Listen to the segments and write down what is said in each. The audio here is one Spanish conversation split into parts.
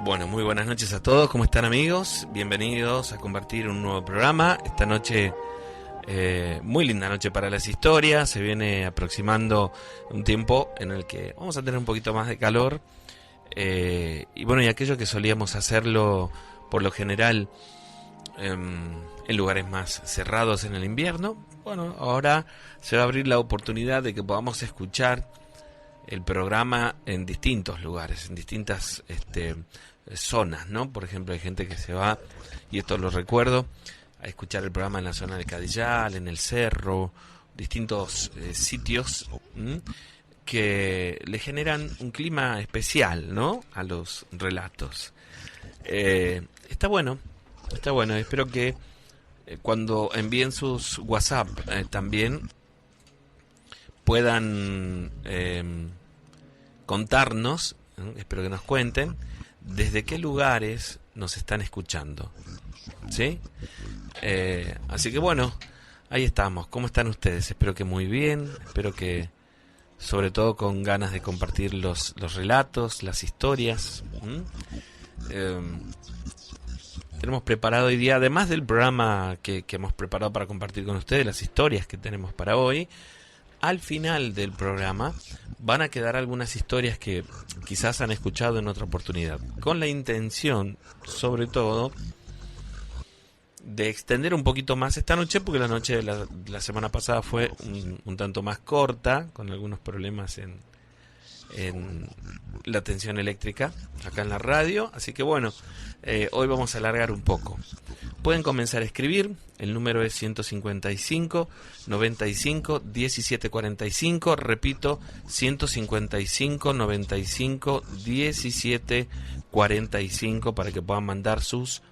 Bueno, muy buenas noches a todos, ¿cómo están amigos? Bienvenidos a compartir un nuevo programa. Esta noche, muy linda noche para las historias. Se viene aproximando un tiempo en el que vamos a tener un poquito más de calor. Y bueno, y aquello que solíamos hacerlo por lo general en lugares más cerrados en el invierno, bueno, ahora se va a abrir la oportunidad de que podamos escuchar el programa en distintos lugares, en distintas zonas, ¿no? Por ejemplo, hay gente que se va, y esto lo recuerdo, a escuchar el programa en la zona del Cadillal, en el Cerro, distintos sitios que le generan un clima especial, ¿no? A los relatos. Está bueno, espero que cuando envíen sus WhatsApp también puedan contarnos, espero que nos cuenten, desde qué lugares nos están escuchando, ¿sí? Así que bueno, ahí estamos. ¿Cómo están ustedes? Espero que muy bien, espero que sobre todo con ganas de compartir los relatos, las historias. Tenemos preparado hoy día, además del programa que hemos preparado para compartir con ustedes, las historias que tenemos para hoy. Al final del programa van a quedar algunas historias que quizás han escuchado en otra oportunidad, con la intención, sobre todo, de extender un poquito más esta noche, porque la noche de la semana pasada fue un tanto más corta, con algunos problemas en la tensión eléctrica acá en la radio, así que bueno, hoy vamos a alargar un poco. Pueden comenzar a escribir, el número es 155 95 17 45, repito, 155 95 17 45 para que puedan mandar sus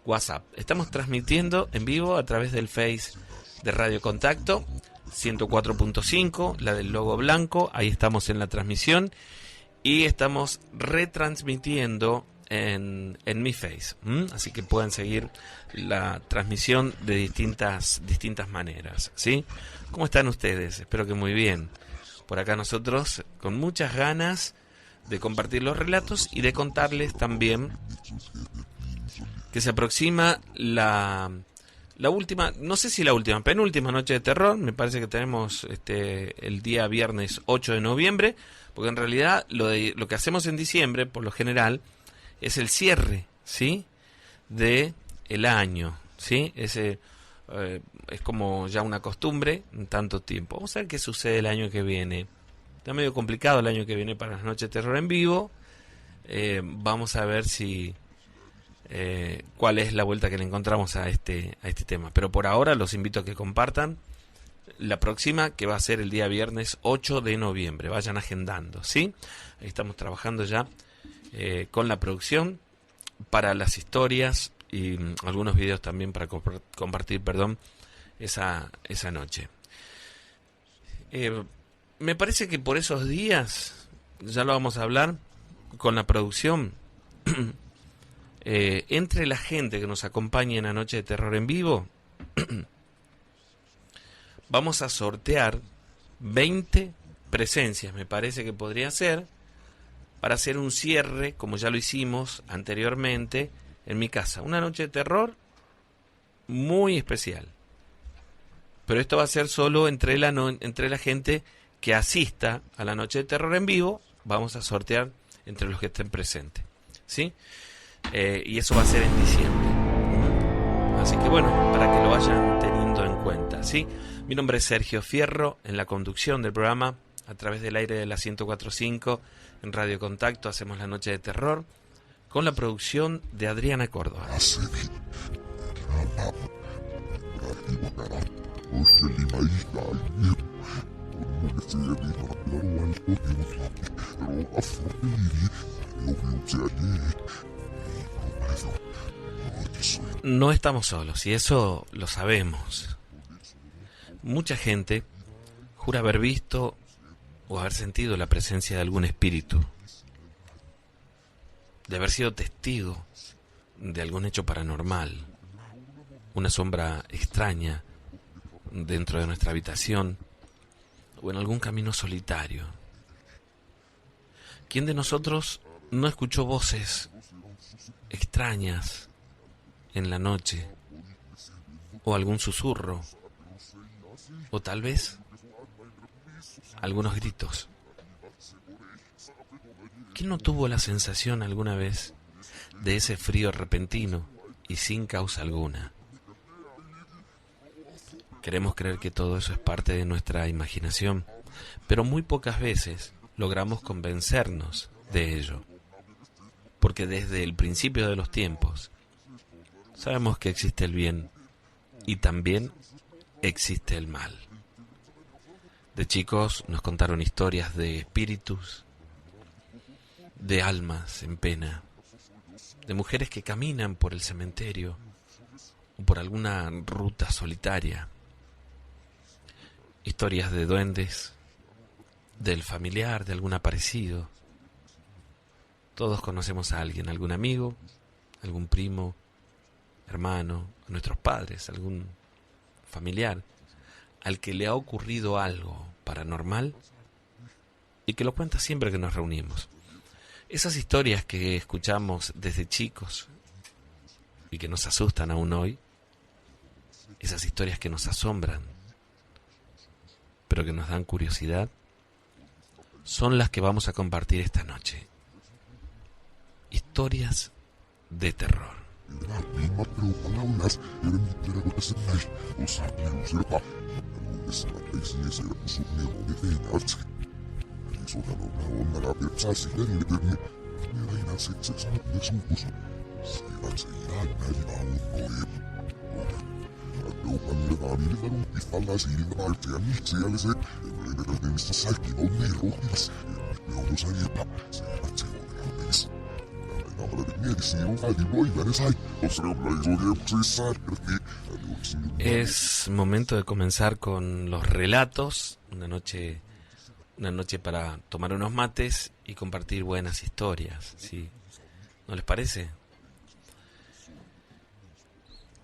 WhatsApp. Estamos transmitiendo en vivo a través del Face de Radio Contacto 104.5, la del logo blanco, ahí estamos en la transmisión, y estamos retransmitiendo en mi Face, así que pueden seguir la transmisión de distintas maneras, ¿sí? ¿Cómo están ustedes? Espero que muy bien. Por acá nosotros con muchas ganas de compartir los relatos y de contarles también que se aproxima la última, no sé si la última, penúltima noche de terror. Me parece que tenemos el día viernes 8 de noviembre, porque en realidad lo que hacemos en diciembre, por lo general, es el cierre, ¿sí? De el año, ¿sí? Ese es como ya una costumbre en tanto tiempo. Vamos a ver qué sucede el año que viene. Está medio complicado el año que viene para las noches de terror en vivo. Vamos a ver si cuál es la vuelta que le encontramos a este tema. Pero por ahora los invito a que compartan la próxima, que va a ser el día viernes 8 de noviembre. Vayan agendando, ¿sí? Ahí estamos trabajando ya con la producción para las historias y algunos videos también para compartir, esa noche. Me parece que por esos días, ya lo vamos a hablar con la producción, entre la gente que nos acompaña en la noche de terror en vivo, vamos a sortear 20 presencias, me parece que podría ser, para hacer un cierre, como ya lo hicimos anteriormente, en mi casa. Una noche de terror muy especial. Pero esto va a ser solo entre la gente que asista a la noche de terror en vivo. Vamos a sortear entre los que estén presentes, ¿sí? Y eso va a ser en diciembre. Así que bueno, para que lo vayan teniendo en cuenta, ¿sí? Mi nombre es Sergio Fierro, en la conducción del programa, a través del aire de la 104.5, en Radio Contacto, hacemos la noche de terror, con la producción de Adriana Córdoba. No estamos solos, y eso lo sabemos. Mucha gente jura haber visto o haber sentido la presencia de algún espíritu, de haber sido testigo de algún hecho paranormal, una sombra extraña dentro de nuestra habitación o en algún camino solitario. ¿Quién de nosotros no escuchó voces extrañas en la noche, o algún susurro, o tal vez algunos gritos. ¿Quién no tuvo la sensación alguna vez de ese frío repentino y sin causa alguna? Queremos creer que todo eso es parte de nuestra imaginación, pero muy pocas veces logramos convencernos de ello, porque desde el principio de los tiempos sabemos que existe el bien y también existe el mal. De chicos nos contaron historias de espíritus, de almas en pena, de mujeres que caminan por el cementerio o por alguna ruta solitaria, historias de duendes, del familiar, de algún aparecido. Todos conocemos a alguien, algún amigo, algún primo, hermano, a nuestros padres, algún familiar, al que le ha ocurrido algo paranormal y que lo cuenta siempre que nos reunimos. Esas historias que escuchamos desde chicos y que nos asustan aún hoy, esas historias que nos asombran, pero que nos dan curiosidad, son las que vamos a compartir esta noche. Historias de terror. Es momento de comenzar con los relatos, una noche para tomar unos mates y compartir buenas historias, ¿sí? ¿No les parece?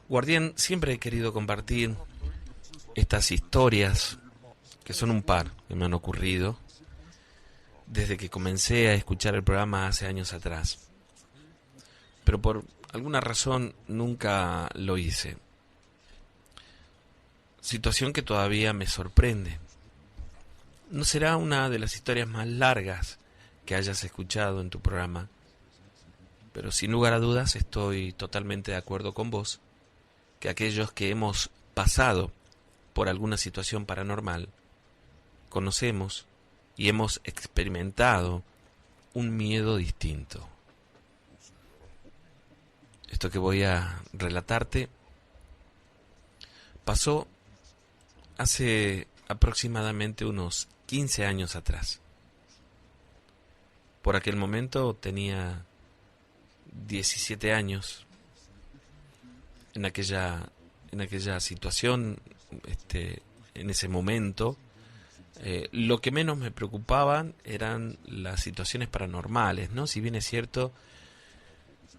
Guardián, siempre he querido compartir estas historias, que son un par que me han ocurrido desde que comencé a escuchar el programa hace años atrás. Pero por alguna razón nunca lo hice. Situación que todavía me sorprende. No será una de las historias más largas que hayas escuchado en tu programa, pero sin lugar a dudas estoy totalmente de acuerdo con vos, que aquellos que hemos pasado por alguna situación paranormal, conocemos y hemos experimentado un miedo distinto. Esto que voy a relatarte pasó hace aproximadamente unos 15 años atrás. Por aquel momento tenía 17 años. En aquella situación, en ese momento, lo que menos me preocupaban eran las situaciones paranormales, ¿no? Si bien es cierto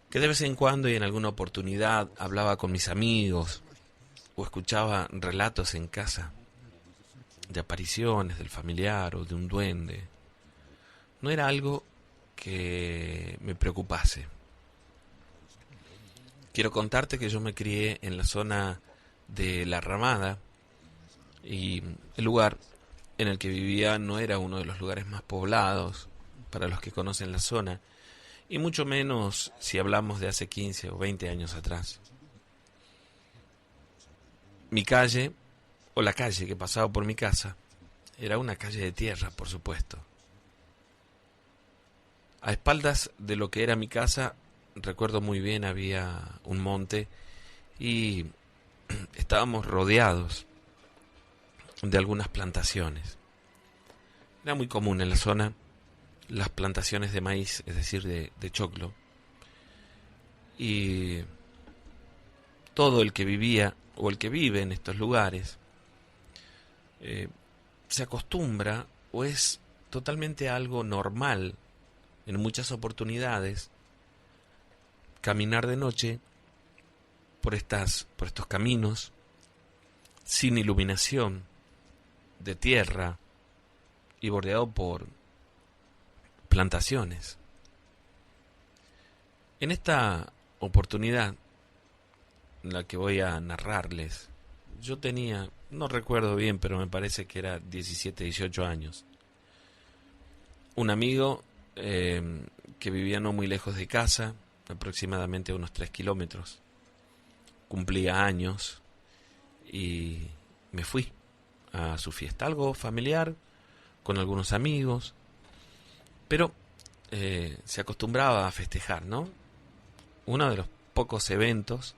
que de vez en cuando y en alguna oportunidad hablaba con mis amigos o escuchaba relatos en casa de apariciones del familiar o de un duende, no era algo que me preocupase. Quiero contarte que yo me crié en la zona de La Ramada y el lugar en el que vivía no era uno de los lugares más poblados para los que conocen la zona, y mucho menos si hablamos de hace 15 o 20 años atrás. Mi calle, o la calle que pasaba por mi casa, era una calle de tierra, por supuesto. A espaldas de lo que era mi casa, recuerdo muy bien, había un monte y estábamos rodeados de algunas plantaciones. Era muy común en la zona las plantaciones de maíz, es decir, de choclo. Y todo el que vivía o el que vive en estos lugares se acostumbra o es totalmente algo normal en muchas oportunidades caminar de noche por estos caminos sin iluminación, de tierra y bordeado por plantaciones. En esta oportunidad, la que voy a narrarles, yo tenía, no recuerdo bien, pero me parece que era 17, 18 años. Un amigo que vivía no muy lejos de casa, aproximadamente a unos 3 kilómetros, cumplía años y me fui a su fiesta, algo familiar, con algunos amigos, pero se acostumbraba a festejar, ¿no? Uno de los pocos eventos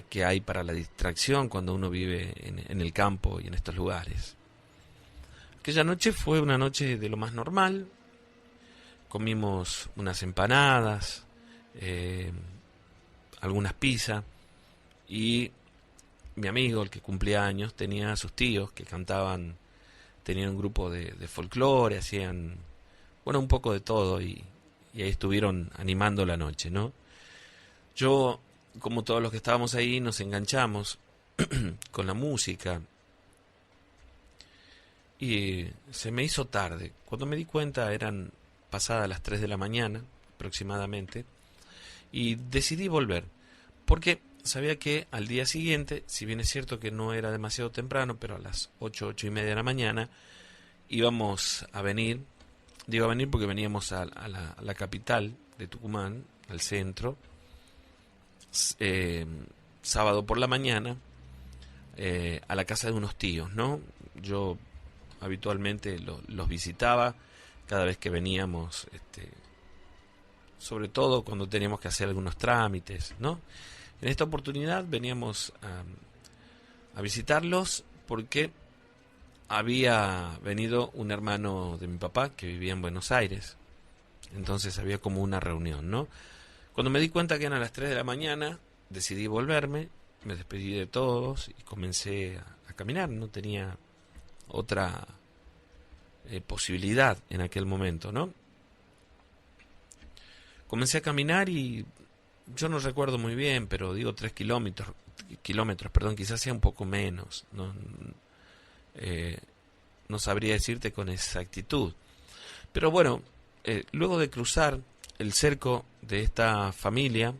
que hay para la distracción cuando uno vive en el campo y en estos lugares. Aquella noche fue una noche de lo más normal. Comimos unas empanadas, algunas pizzas, y mi amigo, el que cumplía años, tenía a sus tíos que cantaban, tenían un grupo de folclore, hacían, bueno, un poco de todo, y ahí estuvieron animando la noche, ¿no? Yo, como todos los que estábamos ahí, nos enganchamos con la música y se me hizo tarde. Cuando me di cuenta eran pasadas las 3 de la mañana aproximadamente y decidí volver porque sabía que al día siguiente, si bien es cierto que no era demasiado temprano, pero a las 8, 8 y media de la mañana íbamos a venir. Digo a venir porque veníamos a la capital de Tucumán, al centro, sábado por la mañana, a la casa de unos tíos, ¿no? Yo habitualmente los visitaba cada vez que veníamos, sobre todo cuando teníamos que hacer algunos trámites, ¿no? En esta oportunidad veníamos a visitarlos porque había venido un hermano de mi papá que vivía en Buenos Aires, entonces había como una reunión, ¿no? Cuando me di cuenta que eran las 3 de la mañana, decidí volverme, me despedí de todos y comencé a caminar. No tenía otra posibilidad en aquel momento, ¿no? Comencé a caminar y yo no recuerdo muy bien, pero digo 3 kilómetros, perdón, quizás sea un poco menos. No sabría decirte con exactitud. Pero bueno, luego de cruzar el cerco de esta familia,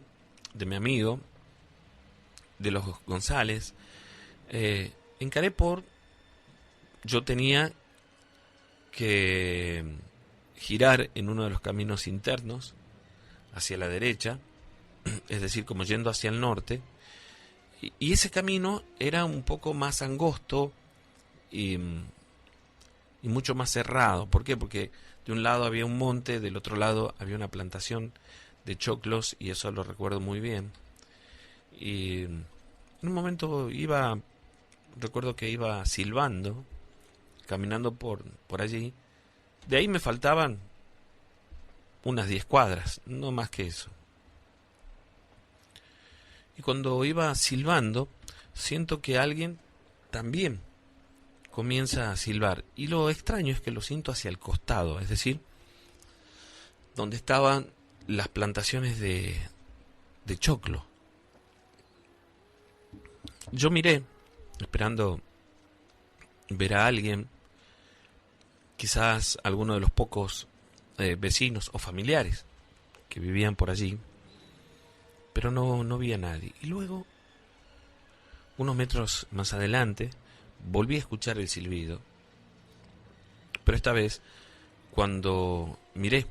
de mi amigo, de los González, encaré yo tenía que girar en uno de los caminos internos, hacia la derecha, es decir, como yendo hacia el norte, y ese camino era un poco más angosto y mucho más cerrado. ¿Por qué? Porque de un lado había un monte, del otro lado había una plantación de choclos, y eso lo recuerdo muy bien. Y en un momento recuerdo que iba silbando, caminando por allí. De ahí me faltaban unas 10 cuadras, no más que eso. Y cuando iba silbando, siento que alguien también comienza a silbar. Y lo extraño es que lo siento hacia el costado, es decir, donde estaban las plantaciones de choclo. Yo miré, esperando ver a alguien, quizás alguno de los pocos vecinos o familiares que vivían por allí, pero no vi a nadie. Y luego, unos metros más adelante, volví a escuchar el silbido, pero esta vez, cuando miré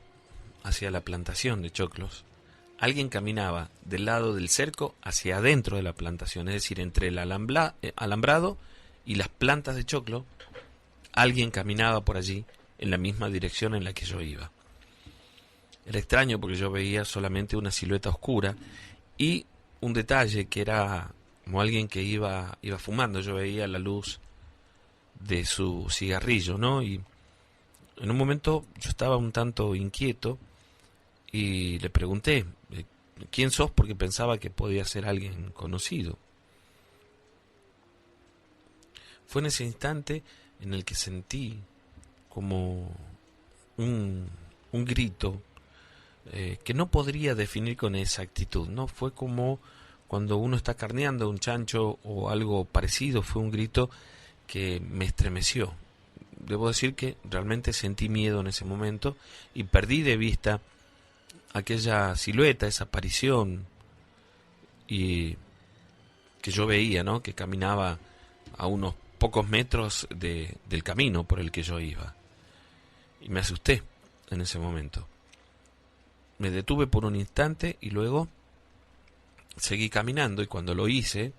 hacia la plantación de choclos, alguien caminaba del lado del cerco hacia adentro de la plantación, es decir, entre el alambrado y las plantas de choclo. Alguien caminaba por allí en la misma dirección en la que yo iba. Era extraño porque yo veía solamente una silueta oscura y un detalle que era como alguien que iba fumando. Yo veía la luz de su cigarrillo, ¿no? Y en un momento yo estaba un tanto inquieto y le pregunté, ¿quién sos? Porque pensaba que podía ser alguien conocido. Fue en ese instante en el que sentí como un grito que no podría definir con exactitud, ¿no? Fue como cuando uno está carneando un chancho o algo parecido. Fue un grito que me estremeció. Debo decir que realmente sentí miedo en ese momento y perdí de vista aquella silueta, esa aparición y que yo veía, ¿no? Que caminaba a unos pocos metros del camino por el que yo iba. Y me asusté en ese momento. Me detuve por un instante y luego seguí caminando, y cuando lo hice,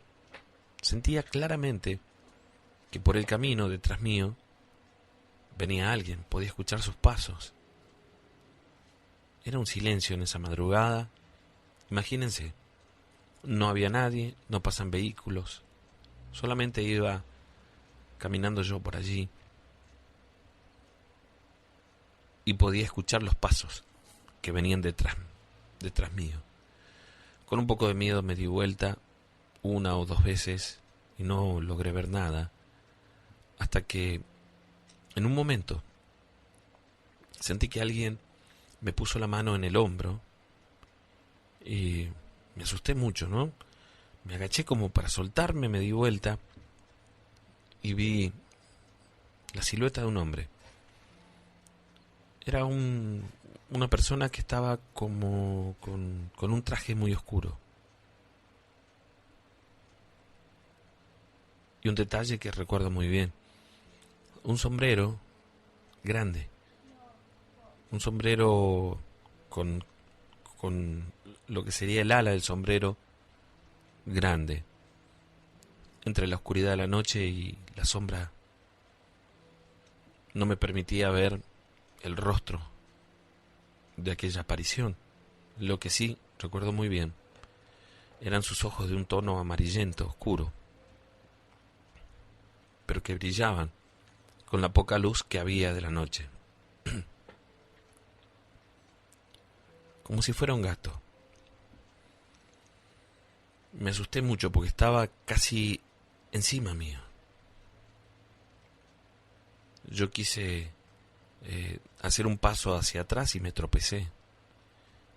sentía claramente que por el camino detrás mío venía alguien, podía escuchar sus pasos. Era un silencio en esa madrugada. Imagínense, no había nadie, no pasan vehículos, solamente iba caminando yo por allí y podía escuchar los pasos que venían detrás mío. Con un poco de miedo me di vuelta una o dos veces y no logré ver nada, hasta que en un momento sentí que alguien me puso la mano en el hombro y me asusté mucho, ¿no? Me agaché como para soltarme, me di vuelta y vi la silueta de un hombre. Era una persona que estaba como con un traje muy oscuro. Y un detalle que recuerdo muy bien: un sombrero grande, un sombrero con lo que sería el ala del sombrero grande, entre la oscuridad de la noche y la sombra. No me permitía ver el rostro de aquella aparición. Lo que sí recuerdo muy bien eran sus ojos de un tono amarillento, oscuro, pero que brillaban con la poca luz que había de la noche. Como si fuera un gato. Me asusté mucho porque estaba casi encima mío. Yo quise hacer un paso hacia atrás y me tropecé.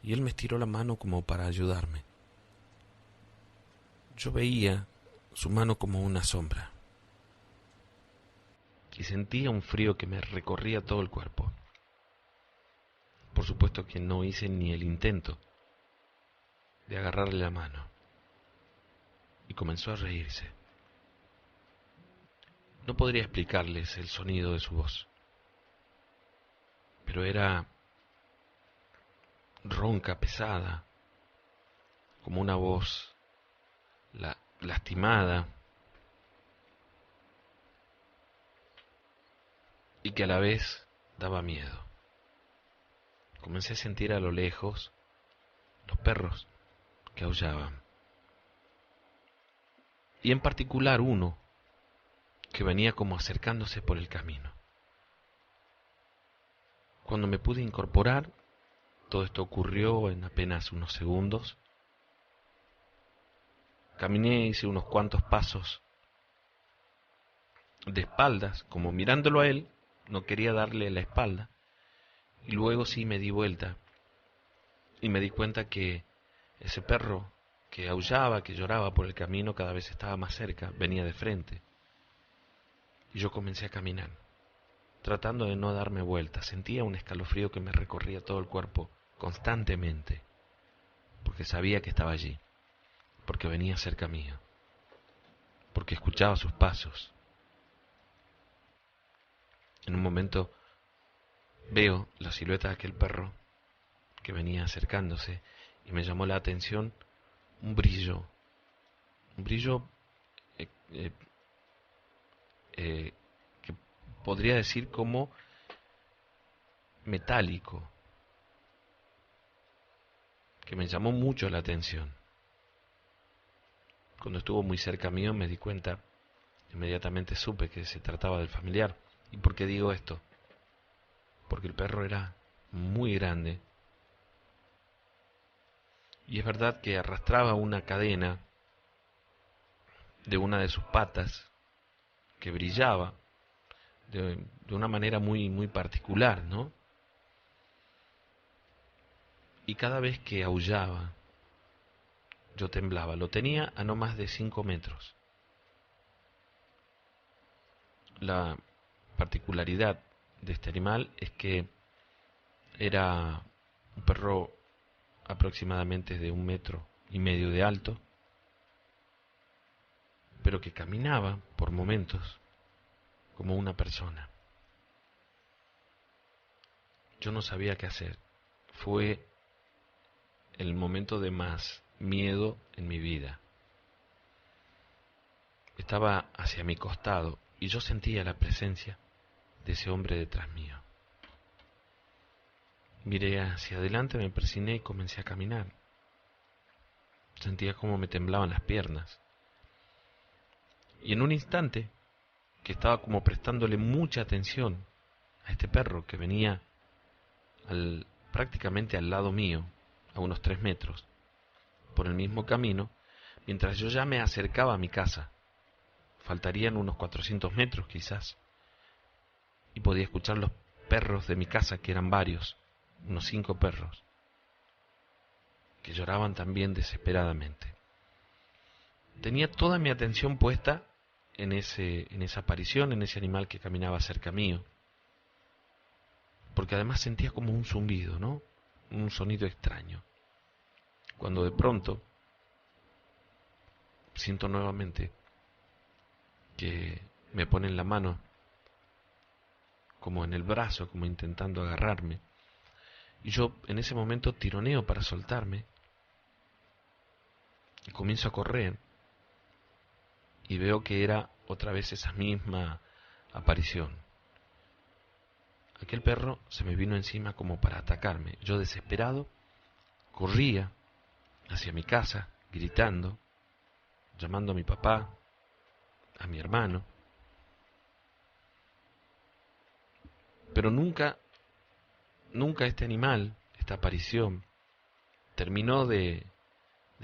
Y él me estiró la mano como para ayudarme. Yo veía su mano como una sombra. Y sentía un frío que me recorría todo el cuerpo. Por supuesto que no hice ni el intento de agarrarle la mano. Y comenzó a reírse. No podría explicarles el sonido de su voz, pero era ronca, pesada, como una voz lastimada, y que a la vez daba miedo. Comencé a sentir a lo lejos los perros que aullaban, y en particular uno que venía como acercándose por el camino. Cuando me pude incorporar, todo esto ocurrió en apenas unos segundos. Caminé, hice unos cuantos pasos de espaldas, como mirándolo a él, no quería darle la espalda, y luego sí me di vuelta y me di cuenta que ese perro que aullaba, que lloraba por el camino, cada vez estaba más cerca, venía de frente. Y yo comencé a caminar, tratando de no darme vuelta. Sentía un escalofrío que me recorría todo el cuerpo constantemente, porque sabía que estaba allí, porque venía cerca mío, porque escuchaba sus pasos. En un momento veo la silueta de aquel perro que venía acercándose y me llamó la atención un brillo eh, eh, que podría decir como metálico, que me llamó mucho la atención. Cuando estuvo muy cerca mío me di cuenta, inmediatamente supe que se trataba del familiar. ¿Y por qué digo esto? Porque el perro era muy grande, y es verdad que arrastraba una cadena de una de sus patas que brillaba de una manera muy particular, ¿no? Y cada vez que aullaba, yo temblaba. Lo tenía a no más de 5 metros. La particularidad de este animal es que era un perro aproximadamente de 1,5 metros de alto, pero que caminaba por momentos como una persona. Yo no sabía qué hacer. Fue el momento de más miedo en mi vida. Estaba hacia mi costado y yo sentía la presencia de ese hombre detrás mío. Miré hacia adelante, me persigné y comencé a caminar. Sentía cómo me temblaban las piernas. Y en un instante, que estaba como prestándole mucha atención a este perro que venía prácticamente al lado mío, a unos 3 metros, por el mismo camino, mientras yo ya me acercaba a mi casa. Faltarían unos 400 metros quizás, y podía escuchar los perros de mi casa, que eran varios, unos 5 perros, que lloraban también desesperadamente. Tenía toda mi atención puesta en esa aparición, en ese animal que caminaba cerca mío, porque además sentía como un zumbido, ¿no? Un sonido extraño. Cuando de pronto siento nuevamente que me ponen la mano como en el brazo, como intentando agarrarme, y yo en ese momento tironeo para soltarme y comienzo a correr y veo que era otra vez esa misma aparición. Aquel perro se me vino encima como para atacarme. Yo, desesperado, corría hacia mi casa, gritando, llamando a mi papá, a mi hermano. Pero nunca este animal, esta aparición, terminó de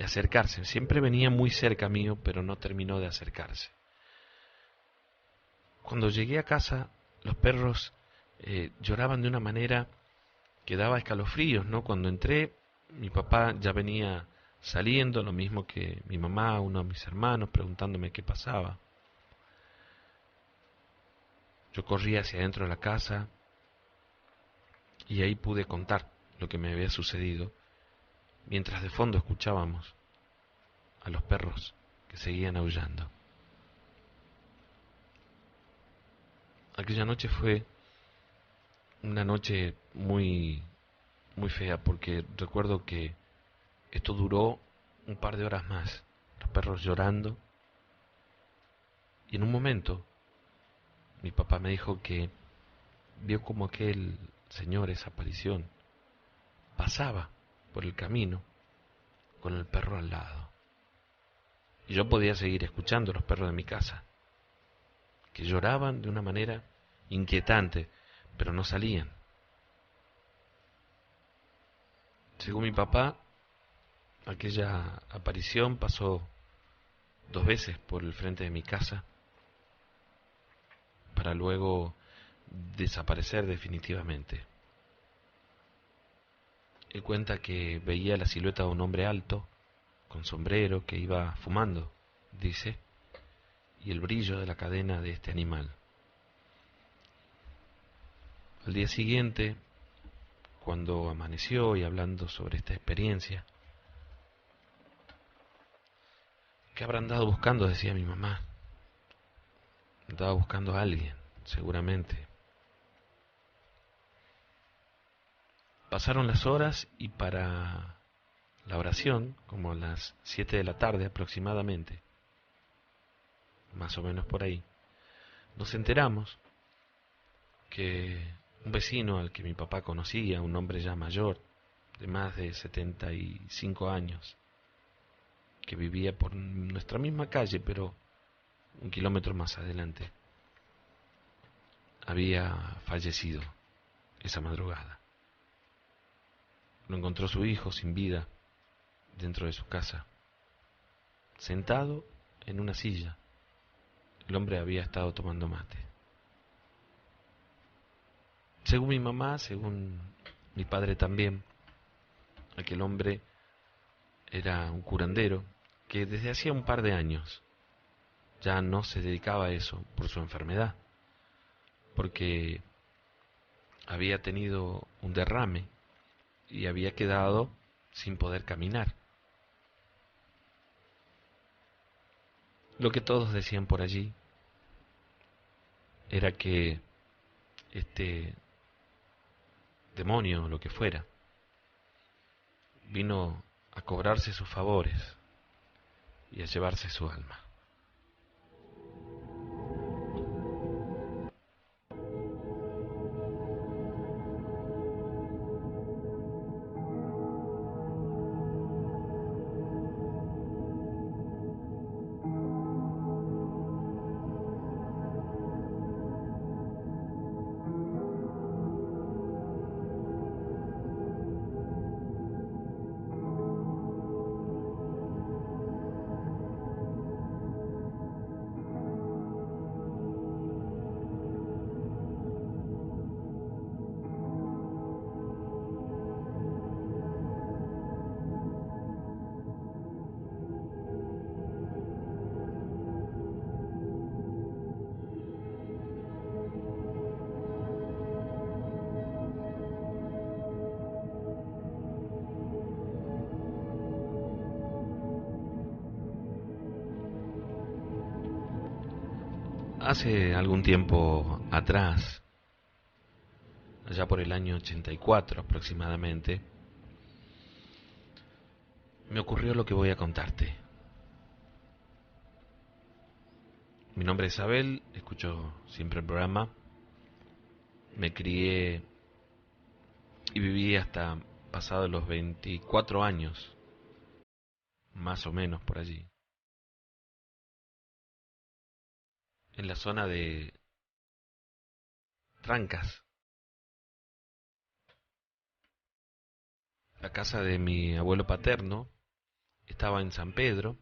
acercarse. Siempre venía muy cerca mío, pero no terminó de acercarse. Cuando llegué a casa, los perros lloraban de una manera que daba escalofríos, ¿no? Cuando entré, mi papá ya venía saliendo, lo mismo que mi mamá, uno de mis hermanos, preguntándome qué pasaba. Yo corrí hacia adentro de la casa y ahí pude contar lo que me había sucedido, mientras de fondo escuchábamos a los perros que seguían aullando. Aquella noche fue una noche muy fea, porque recuerdo que esto duró un par de horas más, los perros llorando, y en un momento mi papá me dijo que vio como aquel señor, esa aparición, pasaba por el camino con el perro al lado. Y yo podía seguir escuchando a los perros de mi casa, que lloraban de una manera inquietante, pero no salían. Según mi papá, aquella aparición pasó 2 veces por el frente de mi casa para luego desaparecer definitivamente. Él cuenta que veía la silueta de un hombre alto, con sombrero, que iba fumando, dice, y el brillo de la cadena de este animal. Al día siguiente, cuando amaneció y hablando sobre esta experiencia, ¿qué habrán andado buscando?, decía mi mamá. Andaba buscando a alguien, seguramente. Pasaron las horas y para la oración, como a las 7 de la tarde aproximadamente, más o menos por ahí, nos enteramos que un vecino al que mi papá conocía, un hombre ya mayor, de más de 75 años, que vivía por nuestra misma calle, pero 1 kilómetro más adelante, había fallecido esa madrugada. Lo encontró su hijo sin vida dentro de su casa, sentado en una silla. El hombre había estado tomando mate. Según mi mamá, según mi padre también, aquel hombre era un curandero que desde hacía un par de años ya no se dedicaba a eso por su enfermedad, porque había tenido un derrame y había quedado sin poder caminar. Lo que todos decían por allí era que este demonio, o lo que fuera, vino a cobrarse sus favores y a llevarse su alma. Hace algún tiempo atrás, allá por el año 84 aproximadamente, me ocurrió lo que voy a contarte. Mi nombre es Abel, escucho siempre el programa. Me crié y viví hasta pasados los 24 años, más o menos por allí, en la zona de Trancas. La casa de mi abuelo paterno estaba en San Pedro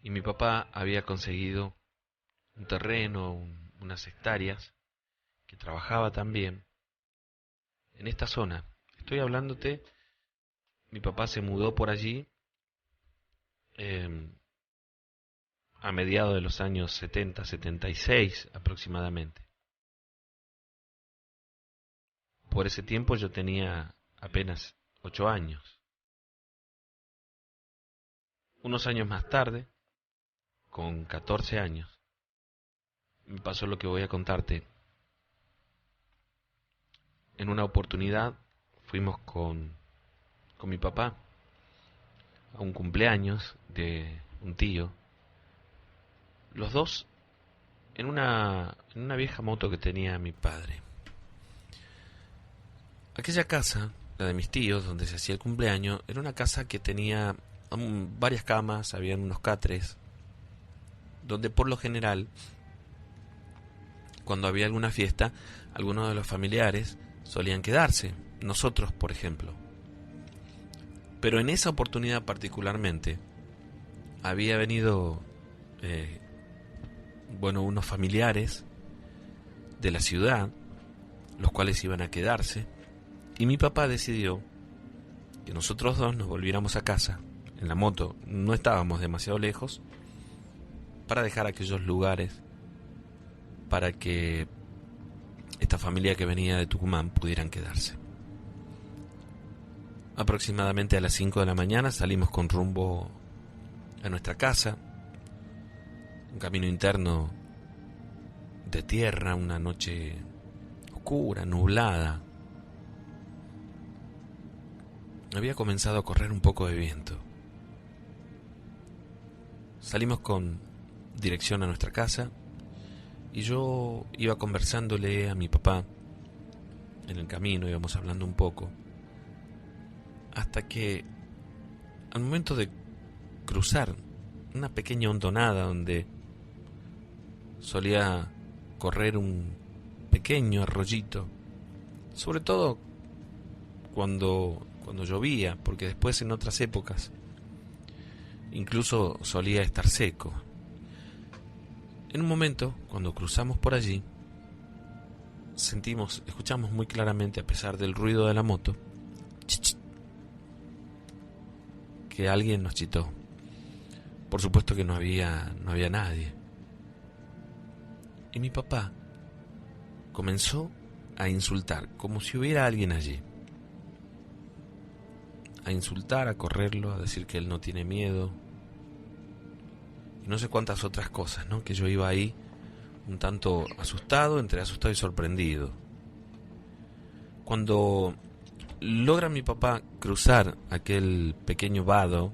y mi papá había conseguido un terreno, unas hectáreas, que trabajaba también en esta zona. Estoy hablándote, mi papá se mudó por allí a mediados de los años 70, 76 aproximadamente. Por ese tiempo yo tenía apenas 8 años. Unos años más tarde, con 14 años, me pasó lo que voy a contarte. En una oportunidad fuimos con mi papá a un cumpleaños de un tío. Los dos en una vieja moto que tenía mi padre. Aquella casa, la de mis tíos, donde se hacía el cumpleaños, era una casa que tenía varias camas, habían unos catres, donde por lo general, cuando había alguna fiesta, algunos de los familiares solían quedarse, nosotros por ejemplo. Pero en esa oportunidad particularmente, había venido, unos familiares de la ciudad, los cuales iban a quedarse, y mi papá decidió que nosotros dos nos volviéramos a casa, en la moto, no estábamos demasiado lejos, para dejar aquellos lugares para que esta familia que venía de Tucumán pudieran quedarse. Aproximadamente a las 5 de la mañana salimos con rumbo a nuestra casa, un camino interno de tierra, una noche oscura, nublada. Había comenzado a correr un poco de viento. Salimos con dirección a nuestra casa y yo iba conversándole a mi papá en el camino, íbamos hablando un poco, hasta que al momento de cruzar una pequeña hondonada donde solía correr un pequeño arroyito, sobre todo cuando llovía, porque después en otras épocas incluso solía estar seco. En un momento, cuando cruzamos por allí, escuchamos muy claramente, a pesar del ruido de la moto, que alguien nos chitó. Por supuesto que no había nadie. Y mi papá comenzó a insultar, como si hubiera alguien allí. a insultar, a correrlo, a decir que él no tiene miedo. Y no sé cuántas otras cosas, ¿no? Que yo iba ahí un tanto asustado, entre asustado y sorprendido. Cuando logra mi papá cruzar aquel pequeño vado,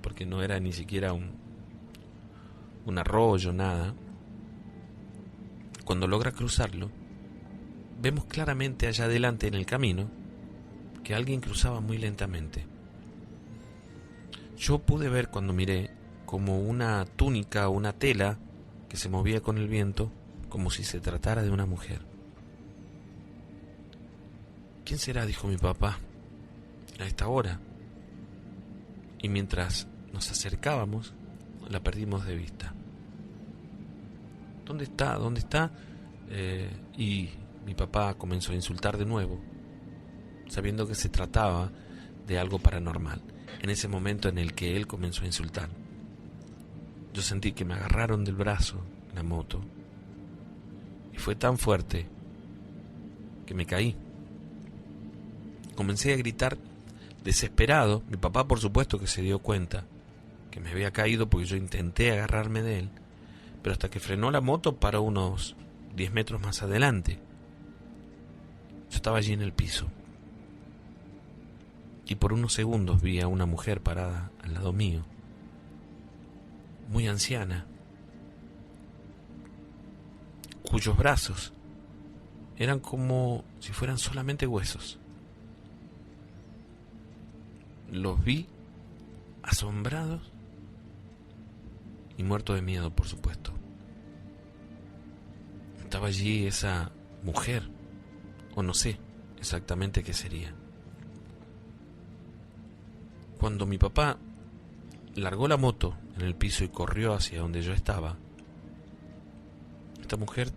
porque no era ni siquiera un arroyo, nada. Cuando logra cruzarlo, vemos claramente allá adelante en el camino que alguien cruzaba muy lentamente. Yo pude ver cuando miré como una túnica o una tela que se movía con el viento, como si se tratara de una mujer. ¿Quién será?, dijo mi papá, a esta hora. Y mientras nos acercábamos, la perdimos de vista. ¿Dónde está? ¿Dónde está? Y mi papá comenzó a insultar de nuevo, sabiendo que se trataba de algo paranormal. En ese momento en el que él comenzó a insultar, yo sentí que me agarraron del brazo en la moto y fue tan fuerte que me caí. Comencé a gritar desesperado. Mi papá, por supuesto, que se dio cuenta que me había caído porque yo intenté agarrarme de él, pero hasta que frenó la moto paró unos 10 metros más adelante. Yo estaba allí en el piso y por unos segundos vi a una mujer parada al lado mío, muy anciana, cuyos brazos eran como si fueran solamente huesos. Los vi asombrados y muerto de miedo, por supuesto. Estaba allí esa mujer, o no sé exactamente qué sería. Cuando mi papá largó la moto en el piso y corrió hacia donde yo estaba, esta mujer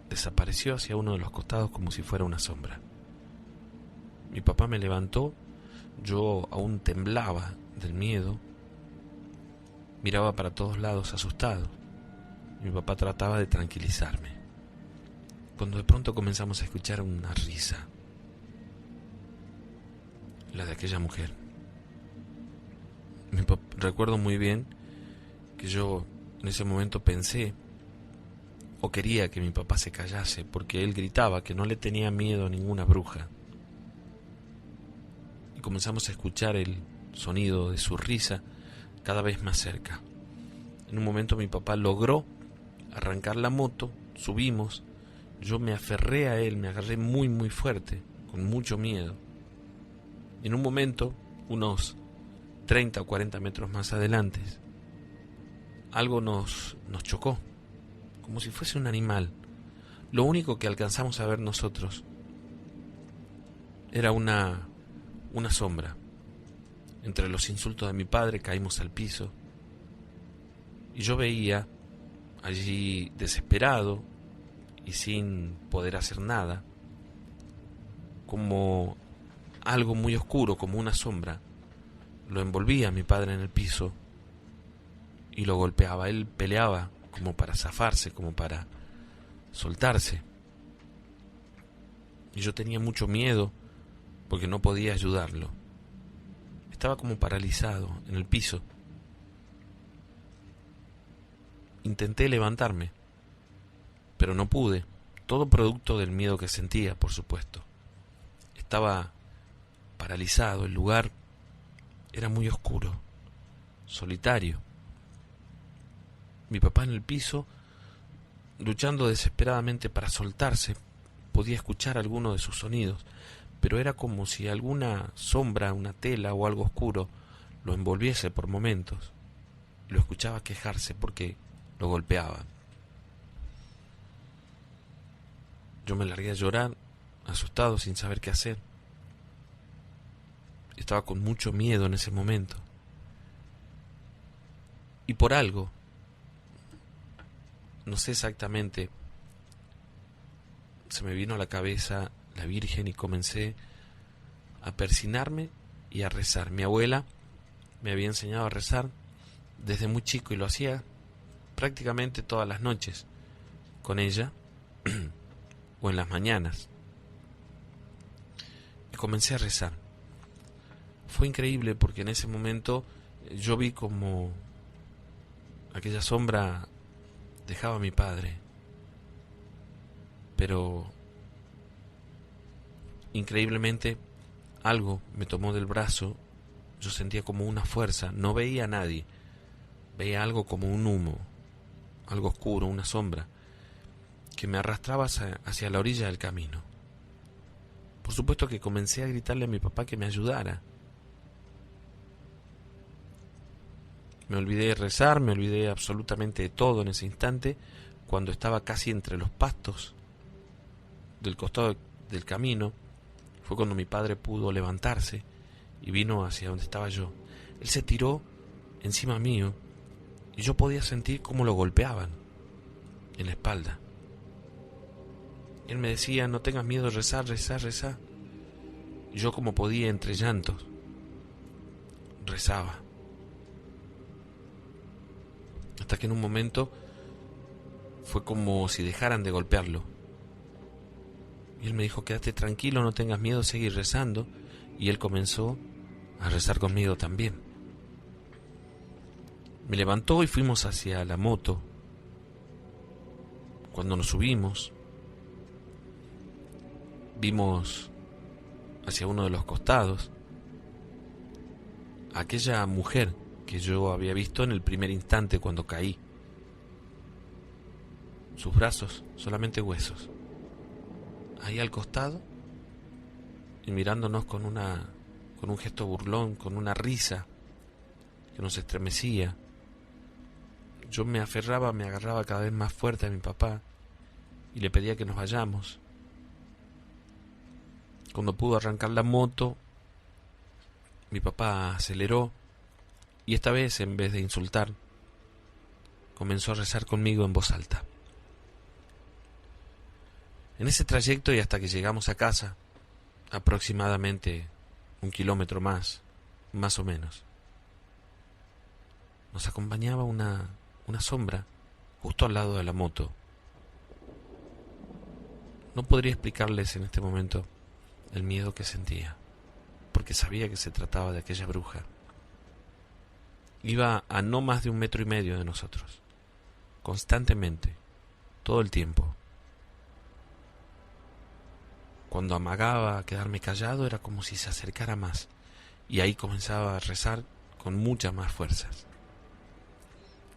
desapareció hacia uno de los costados como si fuera una sombra. Mi papá me levantó, yo aún temblaba del miedo, miraba para todos lados asustado. Mi papá trataba de tranquilizarme, cuando de pronto comenzamos a escuchar una risa, la de aquella mujer. Recuerdo muy bien que yo en ese momento pensé, o quería que mi papá se callase, porque él gritaba que no le tenía miedo a ninguna bruja. Y comenzamos a escuchar el sonido de su risa cada vez más cerca. En un momento mi papá logró arrancar la moto, subimos, yo me aferré a él, me agarré muy muy fuerte, con mucho miedo. Y en un momento, unos 30 o 40 metros más adelante, algo nos chocó, como si fuese un animal. Lo único que alcanzamos a ver nosotros era una sombra. Entre los insultos de mi padre caímos al piso y yo veía allí, desesperado y sin poder hacer nada, como algo muy oscuro, como una sombra, lo envolvía a mi padre en el piso y lo golpeaba. Él peleaba como para zafarse, como para soltarse. Y yo tenía mucho miedo porque no podía ayudarlo. Estaba como paralizado en el piso. Intenté levantarme, pero no pude. Todo producto del miedo que sentía, por supuesto. Estaba paralizado, el lugar era muy oscuro, solitario. Mi papá en el piso, luchando desesperadamente para soltarse, podía escuchar alguno de sus sonidos, pero era como si alguna sombra, una tela o algo oscuro lo envolviese por momentos. Lo escuchaba quejarse porque lo golpeaba. Yo me largué a llorar, asustado, sin saber qué hacer. Estaba con mucho miedo en ese momento. Y por algo, no sé exactamente, se me vino a la cabeza la Virgen y comencé a persignarme y a rezar. Mi abuela me había enseñado a rezar desde muy chico y lo hacía prácticamente todas las noches con ella o en las mañanas. Y comencé a rezar. fue increíble porque en ese momento yo vi como aquella sombra dejaba a mi padre, pero increíblemente algo me tomó del brazo. Yo sentía como una fuerza, no veía a nadie, veía algo como un humo, algo oscuro, una sombra, que me arrastraba hacia la orilla del camino. Por supuesto que comencé a gritarle a mi papá que me ayudara. Me olvidé de rezar, me olvidé absolutamente de todo en ese instante, cuando estaba casi entre los pastos del costado del camino. Fue cuando mi padre pudo levantarse y vino hacia donde estaba yo. Él se tiró encima mío y yo podía sentir cómo lo golpeaban en la espalda. Él me decía: no tengas miedo, rezar, rezar, rezar. Y yo, como podía, entre llantos, rezaba. Hasta que en un momento fue como si dejaran de golpearlo. Y él me dijo: quédate tranquilo, no tengas miedo, seguir rezando. Y él comenzó a rezar conmigo también. Me levantó y fuimos hacia la moto. Cuando nos subimos, vimos hacia uno de los costados a aquella mujer que yo había visto en el primer instante cuando caí. Sus brazos, solamente huesos, ahí al costado, y mirándonos con un gesto burlón, con una risa que nos estremecía. Yo me aferraba, me agarraba cada vez más fuerte a mi papá y le pedía que nos vayamos. Cuando pudo arrancar la moto, mi papá aceleró y esta vez, en vez de insultar, comenzó a rezar conmigo en voz alta. En ese trayecto y hasta que llegamos a casa, aproximadamente 1 kilómetro más o menos, nos acompañaba una sombra justo al lado de la moto. No podría explicarles en este momento el miedo que sentía, porque sabía que se trataba de aquella bruja. Iba a no más de 1,5 metros de nosotros, constantemente, todo el tiempo. Cuando amagaba a quedarme callado era como si se acercara más, y ahí comenzaba a rezar con muchas más fuerzas.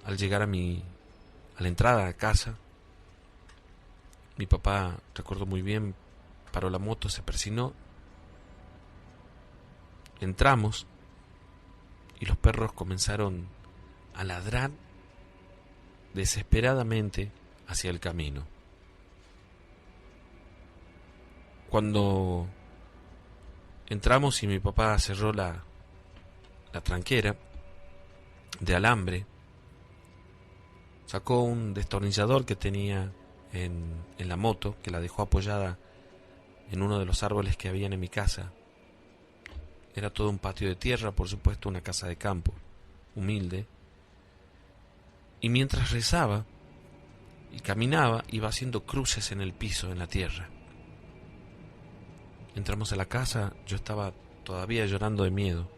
Al llegar a la entrada a casa, mi papá, recuerdo muy bien, paró la moto, se persinó, entramos y los perros comenzaron a ladrar desesperadamente hacia el camino. Cuando entramos y mi papá cerró la tranquera de alambre, sacó un destornillador que tenía en la moto, que la dejó apoyada en uno de los árboles que habían en mi casa. Era todo un patio de tierra, por supuesto, una casa de campo, humilde. Y mientras rezaba y caminaba, iba haciendo cruces en el piso, en la tierra. Entramos a la casa, yo estaba todavía llorando de miedo,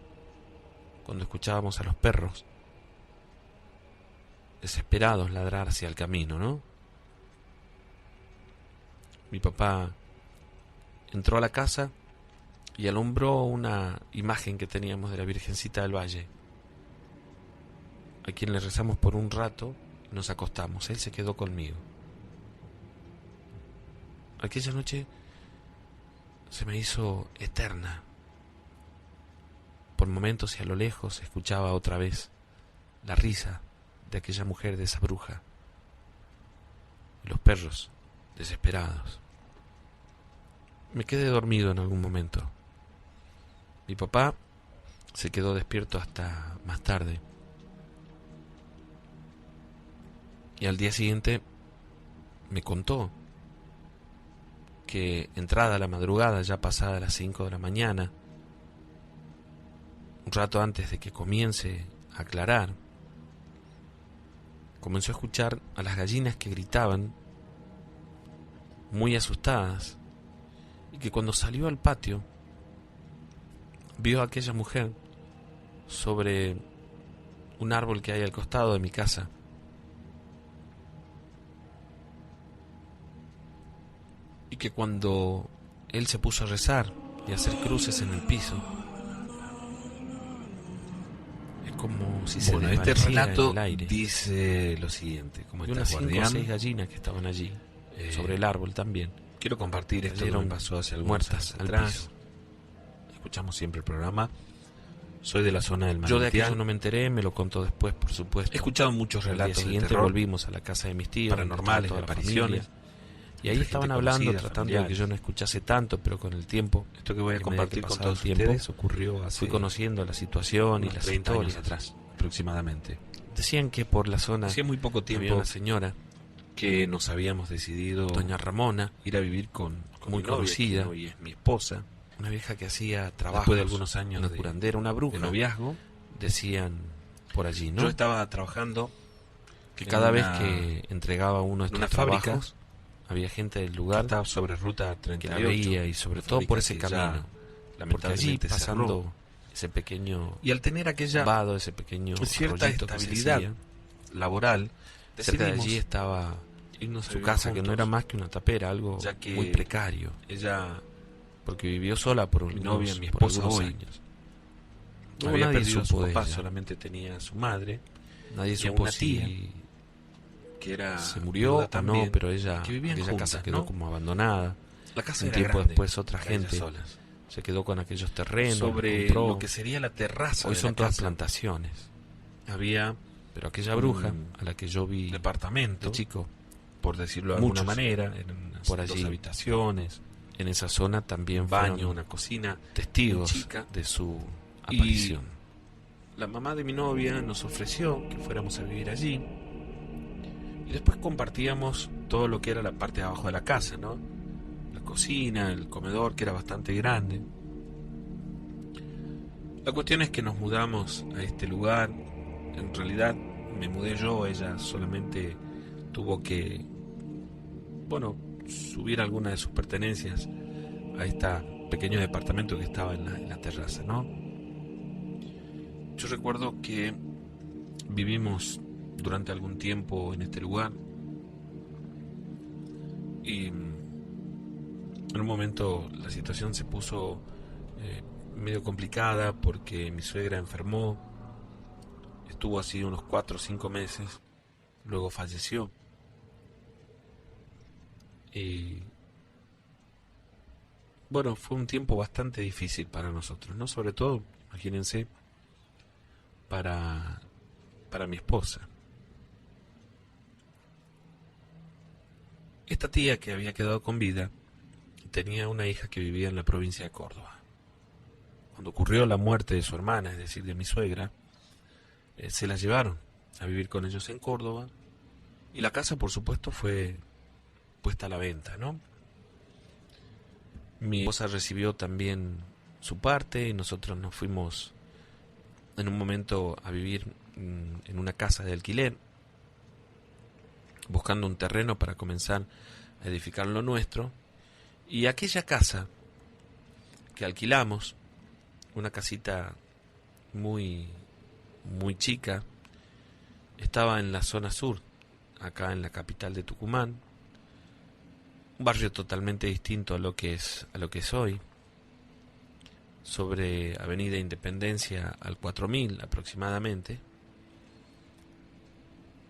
cuando escuchábamos a los perros desesperados ladrar hacia el camino, ¿no? Mi papá entró a la casa y alumbró una imagen que teníamos de la Virgencita del Valle, a quien le rezamos por un rato y nos acostamos. Él se quedó conmigo. Aquella noche se me hizo eterna. Por momentos y a lo lejos escuchaba otra vez la risa de aquella mujer, de esa bruja, y los perros desesperados. Me quedé dormido en algún momento. Mi papá se quedó despierto hasta más tarde. Y al día siguiente me contó que entrada la madrugada, ya pasada las 5 de la mañana, un rato antes de que comience a aclarar, comenzó a escuchar a las gallinas que gritaban muy asustadas, y que cuando salió al patio vio a aquella mujer sobre un árbol que hay al costado de mi casa. Y que cuando él se puso a rezar y a hacer cruces en el piso, es como si se Bueno, desvaneciera este relato en el aire. dice lo siguiente: como Y este unas 5 o guardián, 6 gallinas que estaban allí, sobre el árbol también, quiero compartir esto que me cayeron pasó hace algunos muertas años al atrás. piso. Escuchamos siempre el programa. Soy de la zona del Yo de Manantial. aquello no me enteré, me lo contó después, por supuesto. He escuchado muchos Al día relatos de siguiente terror, volvimos a la casa de mis tíos, paranormales, toda de la apariciones. familia. Y ahí entre estaban gente hablando, conocida, tratando de que familiares. yo no escuchase tanto, pero con el tiempo, Esto que voy a a medida que compartir con pasaba todos el tiempo, ustedes ocurrió hace fui conociendo la situación y unos las 30 años historias. atrás, aproximadamente. Decían que por la zona Hacía muy poco había tiempo una señora, que nos habíamos decidido doña Ramona, ir a vivir con muy mi novia, conocida, quien hoy es mi esposa. una vieja que hacía trabajo Después de algunos años una de curandera, una bruja, noviazgo, decían por allí, ¿no? yo estaba trabajando Que en cada vez una- que entregaba uno de en una estos fábrica trabajos, había gente del que lugar estaba sobre ruta que 38. la veía, y sobre una todo por ese fábrica que ya, camino, porque allí lamentablemente, pasando cerró. ese pequeño Y al tener aquella vado, ese pequeño cierta arroyito que se estabilidad hacía, laboral, cerca de decidimos allí estaba irnos a su vivir casa, que no juntos, era más que una tapera, algo ya que muy precario, ella, porque vivió sola por mi unos, novia, mi por esposa algunos hoy, años. había Nadie perdido a su supo de papá, ella. solamente tenía a su madre, Nadie y a supo una tía si que era se murió viuda o también, no, pero ella, que vivían aquella juntas, casa quedó ¿no? como abandonada. La casa Un era tiempo grande después otra para ellas gente solas. se quedó con aquellos terrenos, Sobre los compró. lo que sería la terraza Hoy de son la todas casa, plantaciones. había Pero aquella bruja un a la que yo vi departamento, de chico, por decirlo de alguna muchos manera, eran unas por dos allí, habitaciones, en esa zona también un baño, fueron una cocina, testigos muy chica. de su Y aparición. la mamá de mi novia nos ofreció que fuéramos a vivir allí, y después compartíamos todo lo que era la parte de abajo de la casa, ¿no? La cocina, el comedor, que era bastante grande. La cuestión es que nos mudamos a este lugar. En realidad me mudé yo, ella solamente tuvo que, bueno, subir alguna de sus pertenencias a este pequeño departamento que estaba en la terraza, ¿no? Yo recuerdo que vivimos durante algún tiempo en este lugar, y en un momento la situación se puso medio complicada porque mi suegra enfermó, estuvo así unos 4 o 5 meses, luego falleció. Y bueno, fue un tiempo bastante difícil para nosotros, ¿no? Sobre todo, imagínense, para mi esposa. Esta tía que había quedado con vida tenía una hija que vivía en la provincia de Córdoba. Cuando ocurrió la muerte de su hermana, es decir, de mi suegra, se la llevaron a vivir con ellos en Córdoba, y la casa, por supuesto, fue puesta a la venta, ¿no? Mi esposa recibió también su parte, y nosotros nos fuimos en un momento a vivir en una casa de alquiler, buscando un terreno para comenzar a edificar lo nuestro. Y aquella casa que alquilamos, una casita muy chica, estaba en la zona sur, acá en la capital de Tucumán, un barrio totalmente distinto a lo que es hoy, sobre Avenida Independencia al 4000 aproximadamente,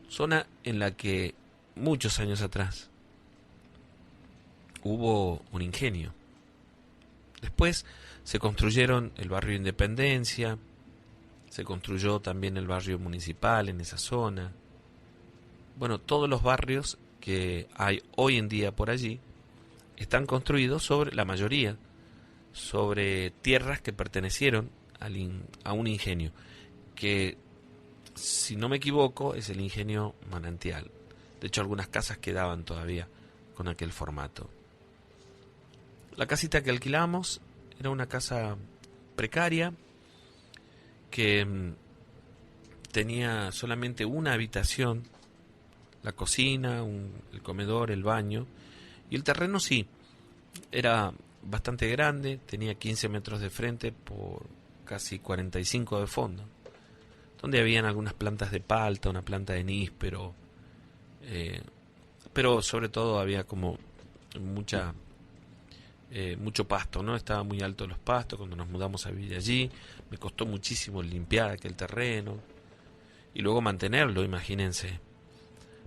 zona en la que muchos años atrás hubo un ingenio. Después se construyeron el barrio Independencia, se construyó también el barrio municipal en esa zona. Bueno, todos los barrios que hay hoy en día por allí están construidos sobre, la mayoría, sobre tierras que pertenecieron a un ingenio, que, si no me equivoco, es el ingenio Manantial. De hecho, algunas casas quedaban todavía con aquel formato. La casita que alquilamos era una casa precaria que tenía solamente una habitación, la cocina, el comedor, el baño, y el terreno sí, era bastante grande, tenía 15 metros de frente por casi 45 de fondo, donde habían algunas plantas de palta, una planta de níspero, pero sobre todo había como mucho pasto, ¿no? Estaba muy alto los pastos cuando nos mudamos a vivir allí. Me costó muchísimo limpiar aquel terreno y luego mantenerlo, imagínense.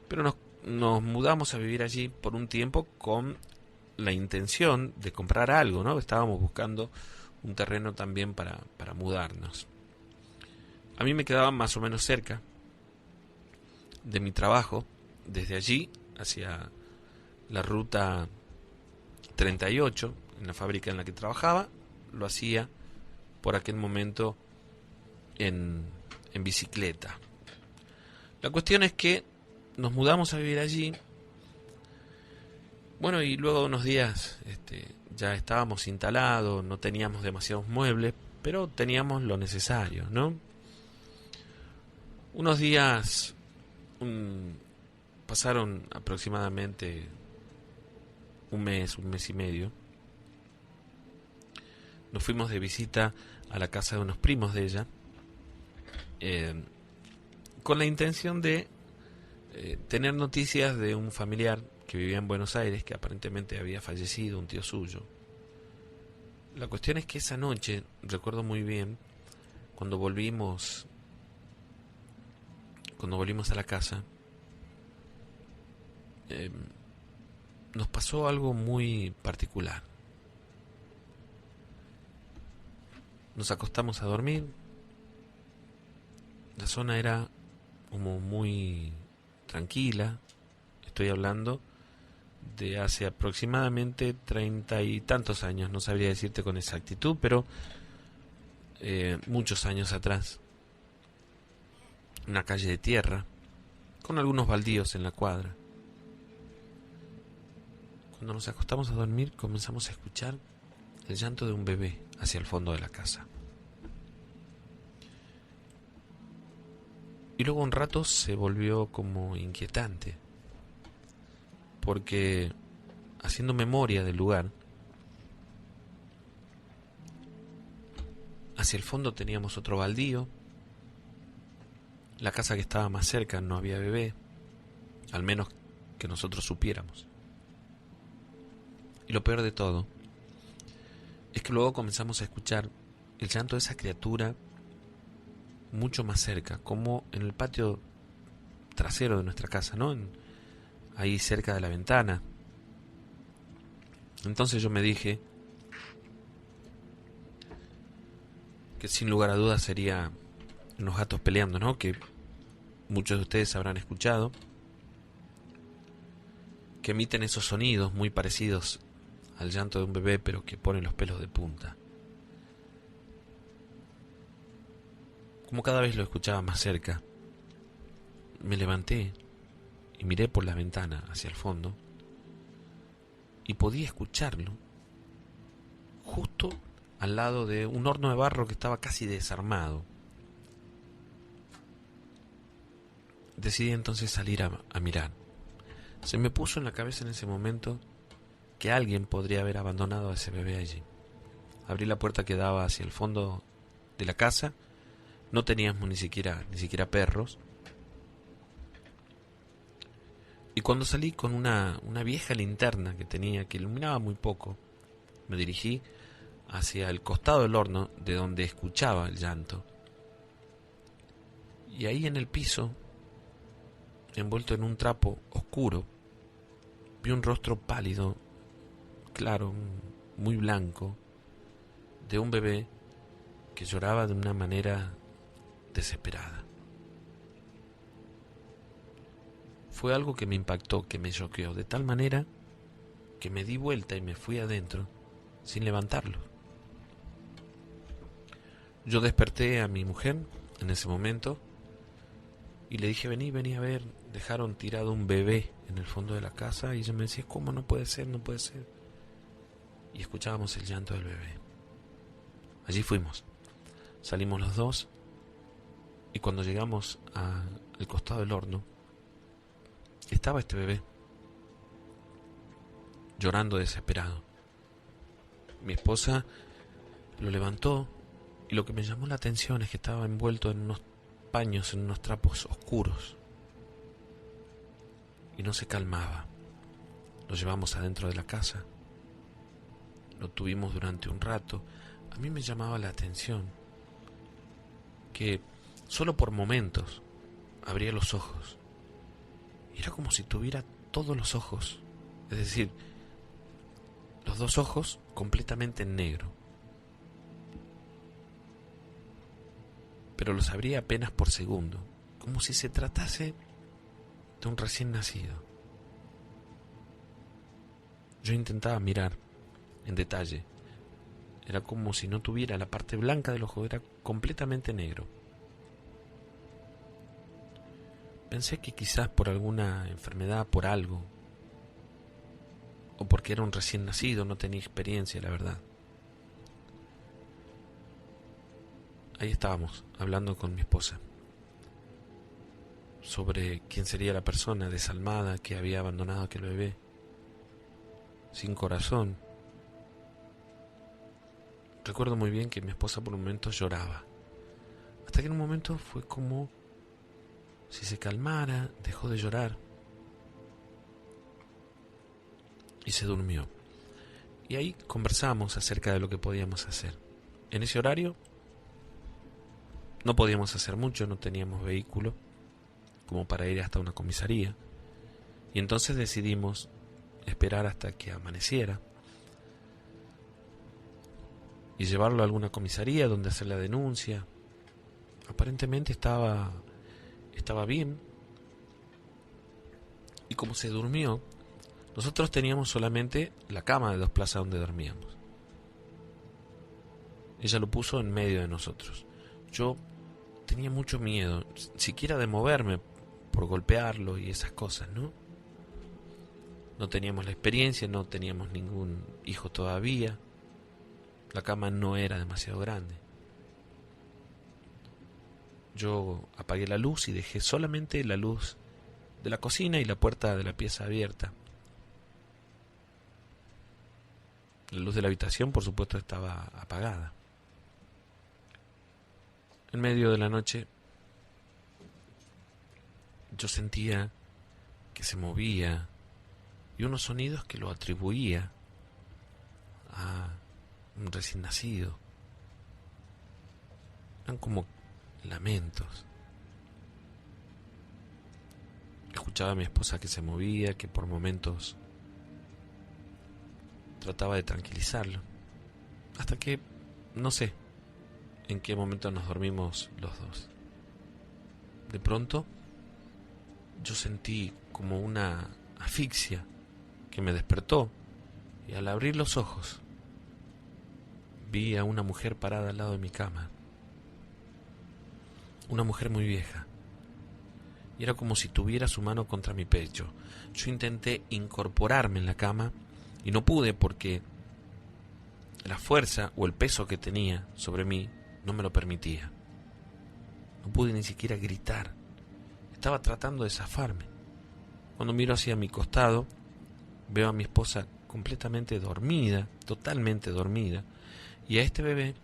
Pero nos mudamos a vivir allí por un tiempo con la intención de comprar algo, ¿no? Estábamos buscando un terreno también para mudarnos. A mí me quedaba más o menos cerca de mi trabajo, desde allí hacia la ruta 38, en la fábrica en la que trabajaba. Lo hacía por aquel momento en bicicleta. La cuestión es que nos mudamos a vivir allí. Bueno, y luego de unos días ya estábamos instalados, no teníamos demasiados muebles, pero teníamos lo necesario, ¿no? Unos días pasaron aproximadamente un mes y medio. Nos fuimos de visita a la casa de unos primos de ella, con la intención de tener noticias de un familiar que vivía en Buenos Aires, que aparentemente había fallecido, un tío suyo. La cuestión es que esa noche, recuerdo muy bien, cuando volvimos a la casa, nos pasó algo muy particular. Nos acostamos a dormir. La zona era como muy tranquila. Estoy hablando de hace aproximadamente 30 y tantos años, no sabría decirte con exactitud, pero muchos años atrás. Una calle de tierra, con algunos baldíos en la cuadra. Cuando nos acostamos a dormir, comenzamos a escuchar el llanto de un bebé hacia el fondo de la casa. Y luego un rato se volvió como inquietante, porque haciendo memoria del lugar, hacia el fondo teníamos otro baldío. La casa que estaba más cerca no había bebé, al menos que nosotros supiéramos. Y lo peor de todo es que luego comenzamos a escuchar el llanto de esa criatura mucho más cerca, como en el patio trasero de nuestra casa, ¿no? Ahí cerca de la ventana. Entonces yo me dije que sin lugar a dudas sería unos gatos peleando, ¿no? Que muchos de ustedes habrán escuchado, que emiten esos sonidos muy parecidos al llanto de un bebé, pero que ponen los pelos de punta. Como cada vez lo escuchaba más cerca, me levanté y miré por la ventana hacia el fondo y podía escucharlo justo al lado de un horno de barro que estaba casi desarmado. Decidí entonces salir a mirar. Se me puso en la cabeza en ese momento que alguien podría haber abandonado a ese bebé allí. Abrí la puerta que daba hacia el fondo de la casa. No teníamos ni siquiera perros. Y cuando salí con una vieja linterna que tenía, que iluminaba muy poco, me dirigí hacia el costado del horno de donde escuchaba el llanto. Y ahí en el piso, envuelto en un trapo oscuro, vi un rostro pálido, claro, muy blanco, de un bebé que lloraba de una manera desesperada. Fue algo que me impactó, que me choqueó, de tal manera que me di vuelta y me fui adentro sin levantarlo. Yo desperté a mi mujer en ese momento y le dije, vení a ver, dejaron tirado un bebé en el fondo de la casa. Y ella me decía, ¿cómo? No puede ser. Y escuchábamos el llanto del bebé. Allí fuimos, salimos los dos, y cuando llegamos al costado del horno, estaba este bebé llorando desesperado. Mi esposa lo levantó y lo que me llamó la atención es que estaba envuelto en unos paños, en unos trapos oscuros. Y no se calmaba. Lo llevamos adentro de la casa. Lo tuvimos durante un rato. A mí me llamaba la atención que solo por momentos abría los ojos. Y era como si tuviera todos los ojos. Es decir, los dos ojos completamente en negro. Pero los abría apenas por segundo, como si se tratase de un recién nacido. Yo intentaba mirar en detalle. Era como si no tuviera la parte blanca del ojo, era completamente negro. Pensé que quizás por alguna enfermedad, por algo, o porque era un recién nacido, no tenía experiencia, la verdad. Ahí estábamos, hablando con mi esposa, sobre quién sería la persona desalmada que había abandonado a aquel bebé, sin corazón. Recuerdo muy bien que mi esposa por un momento lloraba, hasta que en un momento fue como si se calmara, dejó de llorar y se durmió. Y ahí conversamos acerca de lo que podíamos hacer. En ese horario no podíamos hacer mucho, no teníamos vehículo como para ir hasta una comisaría. Y entonces decidimos esperar hasta que amaneciera y llevarlo a alguna comisaría donde hacer la denuncia. Aparentemente estaba bien. Y como se durmió, nosotros teníamos solamente la cama de 2 plazas donde dormíamos. Ella lo puso en medio de nosotros. Yo tenía mucho miedo, siquiera de moverme por golpearlo y esas cosas, ¿no? No teníamos la experiencia, no teníamos ningún hijo todavía. La cama no era demasiado grande. Yo apagué la luz y dejé solamente la luz de la cocina y la puerta de la pieza abierta. La luz de la habitación, por supuesto, estaba apagada. En medio de la noche yo sentía que se movía y unos sonidos que lo atribuía a un recién nacido. Eran como lamentos. Escuchaba a mi esposa que se movía, que por momentos trataba de tranquilizarlo. Hasta que, no sé en qué momento nos dormimos los dos. De pronto, yo sentí como una asfixia que me despertó y al abrir los ojos vi a una mujer parada al lado de mi cama. Una mujer muy vieja. Y era como si tuviera su mano contra mi pecho. Yo intenté incorporarme en la cama y no pude porque la fuerza o el peso que tenía sobre mí no me lo permitía. No pude ni siquiera gritar. Estaba tratando de zafarme. Cuando miro hacia mi costado, veo a mi esposa completamente dormida, totalmente dormida, y a este bebé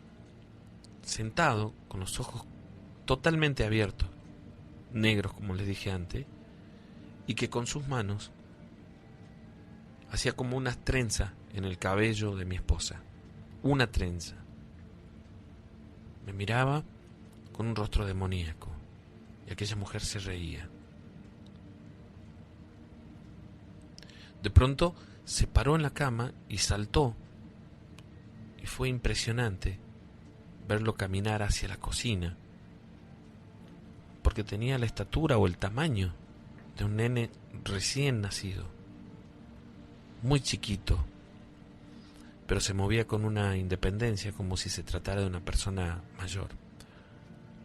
sentado con los ojos totalmente abiertos, negros como les dije antes, y que con sus manos hacía como unas trenzas en el cabello de mi esposa. Una trenza. Me miraba con un rostro demoníaco y aquella mujer se reía. De pronto se paró en la cama y saltó, y fue impresionante verlo caminar hacia la cocina, porque tenía la estatura o el tamaño de un nene recién nacido, muy chiquito, pero se movía con una independencia como si se tratara de una persona mayor.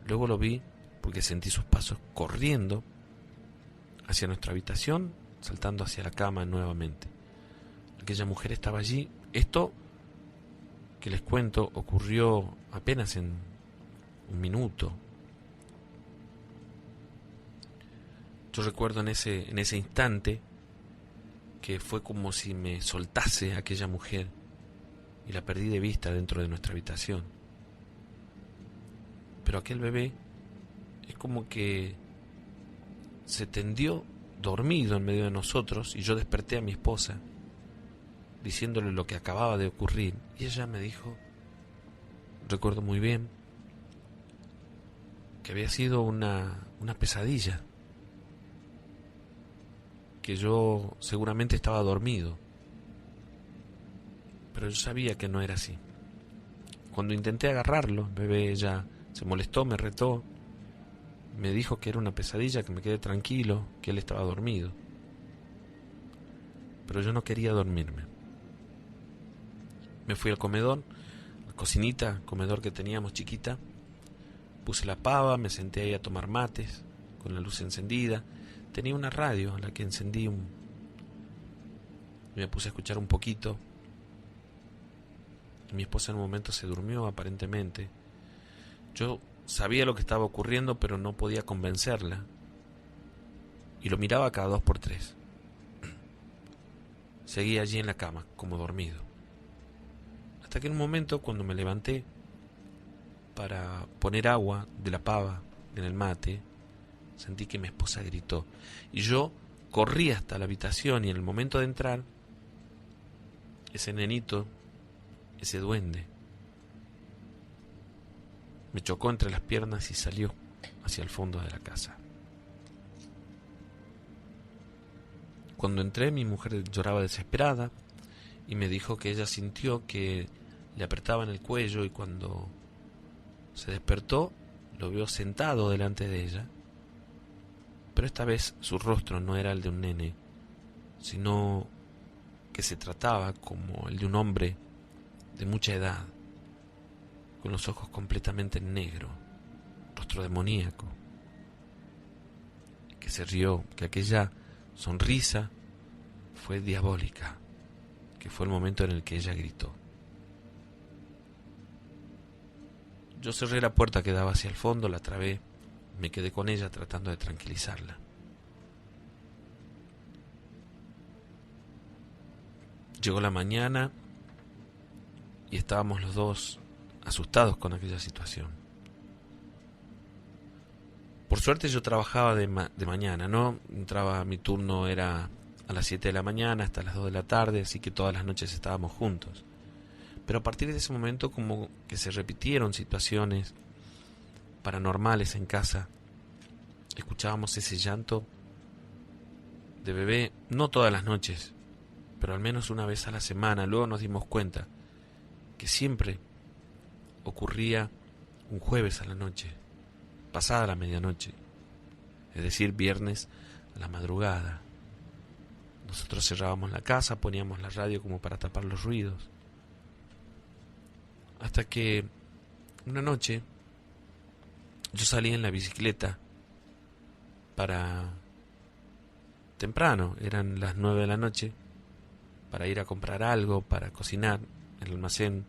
Luego lo vi porque sentí sus pasos corriendo hacia nuestra habitación, saltando hacia la cama nuevamente. Aquella mujer estaba allí. Esto que les cuento ocurrió apenas en un minuto. Yo recuerdo en ese instante que fue como si me soltase aquella mujer y la perdí de vista dentro de nuestra habitación. Pero aquel bebé es como que se tendió dormido en medio de nosotros y yo desperté a mi esposa diciéndole lo que acababa de ocurrir y ella me dijo, recuerdo muy bien, que había sido una pesadilla, que yo seguramente estaba dormido, pero yo sabía que no era así. Cuando intenté agarrarlo, el bebé ya se molestó, me retó, me dijo que era una pesadilla, que me quedé tranquilo, que él estaba dormido. Pero yo no quería dormirme. Me fui al comedor, la cocinita, comedor que teníamos chiquita, puse la pava, me senté ahí a tomar mates, con la luz encendida. Tenía una radio a la que encendí y me puse a escuchar un poquito. Y mi esposa en un momento se durmió aparentemente. Yo sabía lo que estaba ocurriendo, pero no podía convencerla. Y lo miraba cada 2 por 3. Seguía allí en la cama, como dormido. Hasta que en un momento, cuando me levanté para poner agua de la pava en el mate, sentí que mi esposa gritó. Y yo corrí hasta la habitación y en el momento de entrar, ese nenito, ese duende, me chocó entre las piernas y salió hacia el fondo de la casa. Cuando entré, mi mujer lloraba desesperada y me dijo que ella sintió que le apretaban el cuello y cuando se despertó lo vio sentado delante de ella. Pero esta vez su rostro no era el de un nene, sino que se trataba como el de un hombre de mucha edad, con los ojos completamente negros, rostro demoníaco, que se rió, que aquella sonrisa fue diabólica, que fue el momento en el que ella gritó. Yo cerré la puerta que daba hacia el fondo, la trabé, me quedé con ella tratando de tranquilizarla. Llegó la mañana y estábamos los dos asustados con aquella situación. Por suerte yo trabajaba de mañana, ¿no? Mi turno era a las 7 de la mañana hasta las 2 de la tarde, así que todas las noches estábamos juntos. Pero a partir de ese momento como que se repitieron situaciones paranormales en casa. Escuchábamos ese llanto de bebé, no todas las noches, pero al menos una vez a la semana. Luego nos dimos cuenta que siempre ocurría un jueves a la noche, pasada la medianoche, es decir, viernes a la madrugada. Nosotros cerrábamos la casa, poníamos la radio como para tapar los ruidos. Hasta que una noche yo salí en la bicicleta para temprano, eran las 9 de la noche, para ir a comprar algo, para cocinar. El almacén,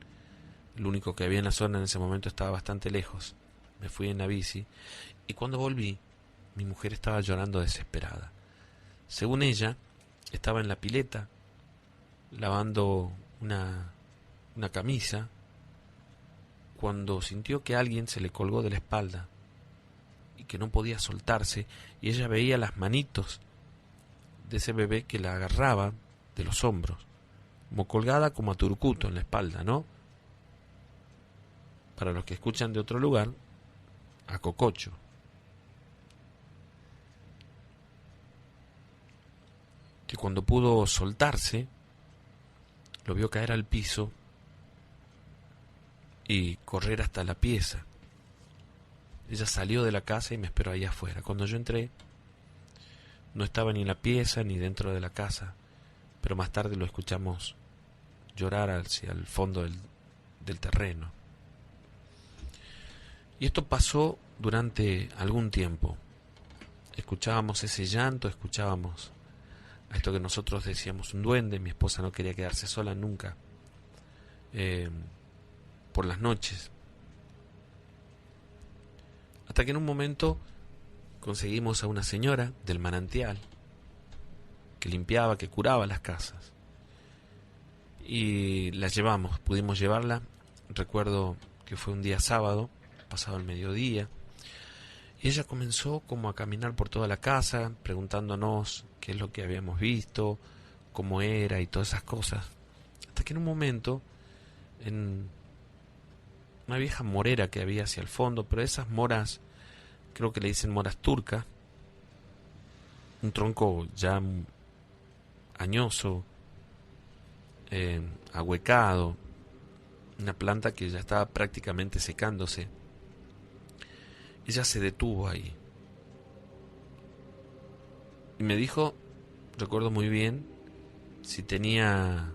el único que había en la zona en ese momento, estaba bastante lejos. Me fui en la bici y cuando volví, mi mujer estaba llorando desesperada. Según ella, estaba en la pileta lavando una camisa cuando sintió que alguien se le colgó de la espalda y que no podía soltarse, y ella veía las manitos de ese bebé que la agarraba de los hombros, como colgada como a turucuto en la espalda, ¿no? Para los que escuchan de otro lugar, a cococho. Que cuando pudo soltarse, lo vio caer al piso y correr hasta la pieza. Ella salió de la casa y me esperó ahí afuera. Cuando yo entré, no estaba ni en la pieza ni dentro de la casa, pero más tarde lo escuchamos llorar hacia el fondo del terreno. Y esto pasó durante algún tiempo. Escuchábamos ese llanto, escuchábamos a esto que nosotros decíamos un duende. Mi esposa no quería quedarse sola nunca por las noches. Hasta que en un momento conseguimos a una señora del manantial que limpiaba, que curaba las casas. y la llevamos, pudimos llevarla. Recuerdo que fue un día sábado, pasado el mediodía, y ella comenzó como a caminar por toda la casa, preguntándonos qué es lo que habíamos visto, cómo era y todas esas cosas. Hasta que en un momento, en una vieja morera que había hacia el fondo, pero esas moras, creo que le dicen moras turcas, un tronco ya añoso, ahuecado, una planta que ya estaba prácticamente secándose. Ella se detuvo ahí y me dijo, recuerdo muy bien, si tenía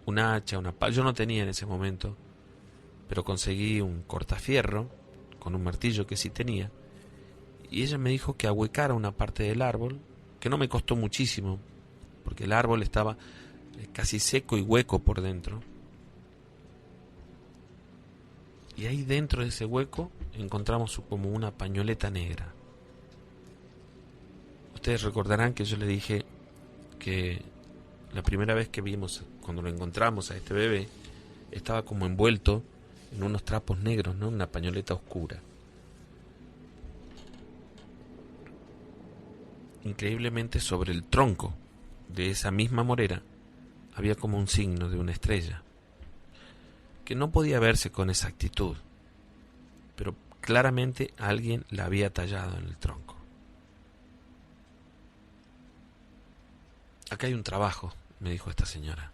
un hacha, una pala. Yo no tenía en ese momento, pero conseguí un cortafierro con un martillo que sí tenía, y ella me dijo que ahuecara una parte del árbol, que no me costó muchísimo, porque el árbol estaba casi seco y hueco por dentro. Y ahí dentro de ese hueco encontramos como una pañoleta negra. Ustedes recordarán que yo le dije que la primera vez que vimos, cuando lo encontramos a este bebé, estaba como envuelto en unos trapos negros, ¿no? Una pañoleta oscura. Increíblemente, sobre el tronco de esa misma morera había como un signo de una estrella, que no podía verse con exactitud, pero claramente alguien la había tallado en el tronco. Acá hay un trabajo, me dijo esta señora.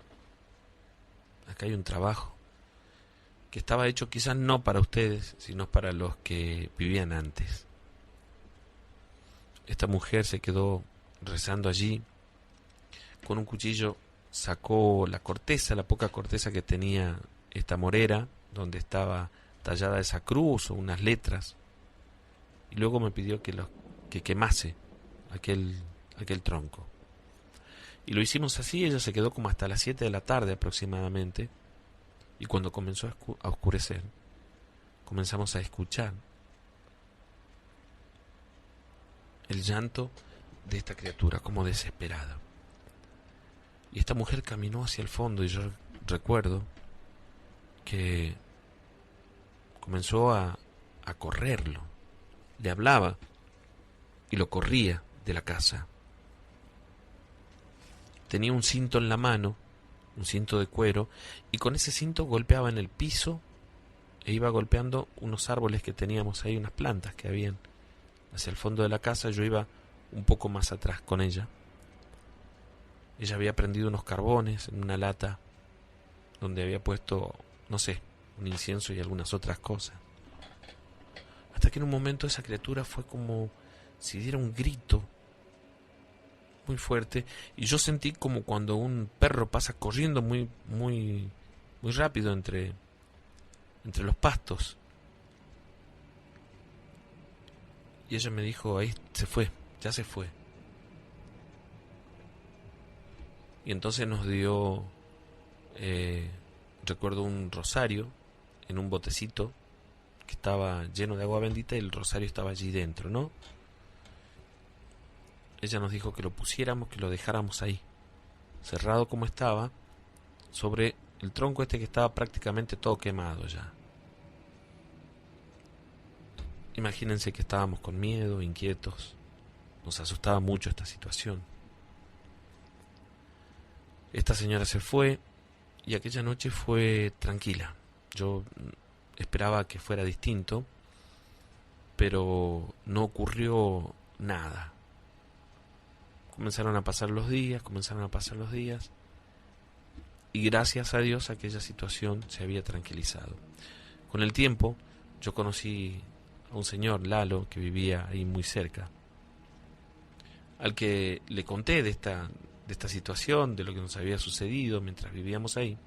Acá hay un trabajo que estaba hecho quizás no para ustedes, sino para los que vivían antes. Esta mujer se quedó rezando allí. Con un cuchillo sacó la corteza, la poca corteza que tenía esta morera, donde estaba tallada esa cruz o unas letras, y luego me pidió que quemase aquel tronco. Y lo hicimos así. Ella se quedó como hasta las 7 de la tarde aproximadamente, y cuando comenzó a oscurecer, comenzamos a escuchar el llanto de esta criatura como desesperada. Y esta mujer caminó hacia el fondo, y yo recuerdo que comenzó a correrlo. Le hablaba y lo corría de la casa. Tenía un cinto en la mano, un cinto de cuero, y con ese cinto golpeaba en el piso e iba golpeando unos árboles que teníamos ahí, unas plantas que habían hacia el fondo de la casa. Yo iba un poco más atrás con ella. Ella había prendido unos carbones en una lata donde había puesto, no sé, un incienso y algunas otras cosas. Hasta que en un momento esa criatura fue como si diera un grito muy fuerte, y yo sentí como cuando un perro pasa corriendo muy rápido entre los pastos. Y ella me dijo, ahí se fue, ya se fue. Y entonces nos dio, recuerdo, un rosario en un botecito que estaba lleno de agua bendita, y el rosario estaba allí dentro, ¿no? Ella nos dijo que lo pusiéramos, que lo dejáramos ahí, cerrado como estaba, sobre el tronco este que estaba prácticamente todo quemado ya. Imagínense que estábamos con miedo, inquietos, nos asustaba mucho esta situación. Esta señora se fue, y aquella noche fue tranquila. Yo esperaba que fuera distinto, pero no ocurrió nada. Comenzaron a pasar los días, y gracias a Dios aquella situación se había tranquilizado. Con el tiempo yo conocí a un señor, Lalo, que vivía ahí muy cerca, al que le conté de esta situación, de lo que nos había sucedido mientras vivíamos ahí.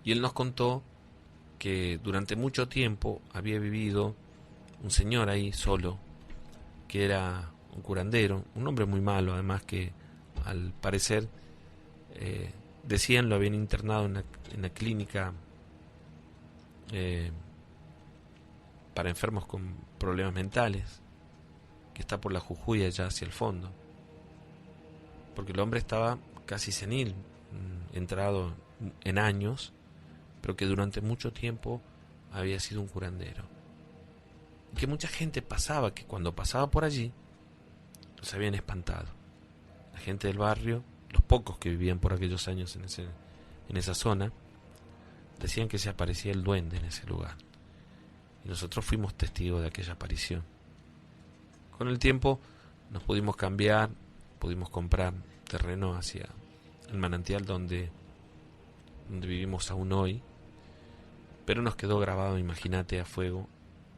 Y él nos contó que durante mucho tiempo había vivido un señor ahí solo, que era un curandero, un hombre muy malo, además, que al parecer decían lo habían internado en la clínica para enfermos con problemas mentales, que está por la Jujuy, allá hacia el fondo, porque el hombre estaba casi senil, entrado en años, pero que durante mucho tiempo había sido un curandero. Y que mucha gente pasaba, que cuando pasaba por allí, los habían espantado. La gente del barrio, los pocos que vivían por aquellos años en esa zona, decían que se aparecía el duende en ese lugar. Y nosotros fuimos testigos de aquella aparición. Con el tiempo nos pudimos cambiar, pudimos comprar terreno hacia el manantial donde vivimos aún hoy, pero nos quedó grabado, imagínate, a fuego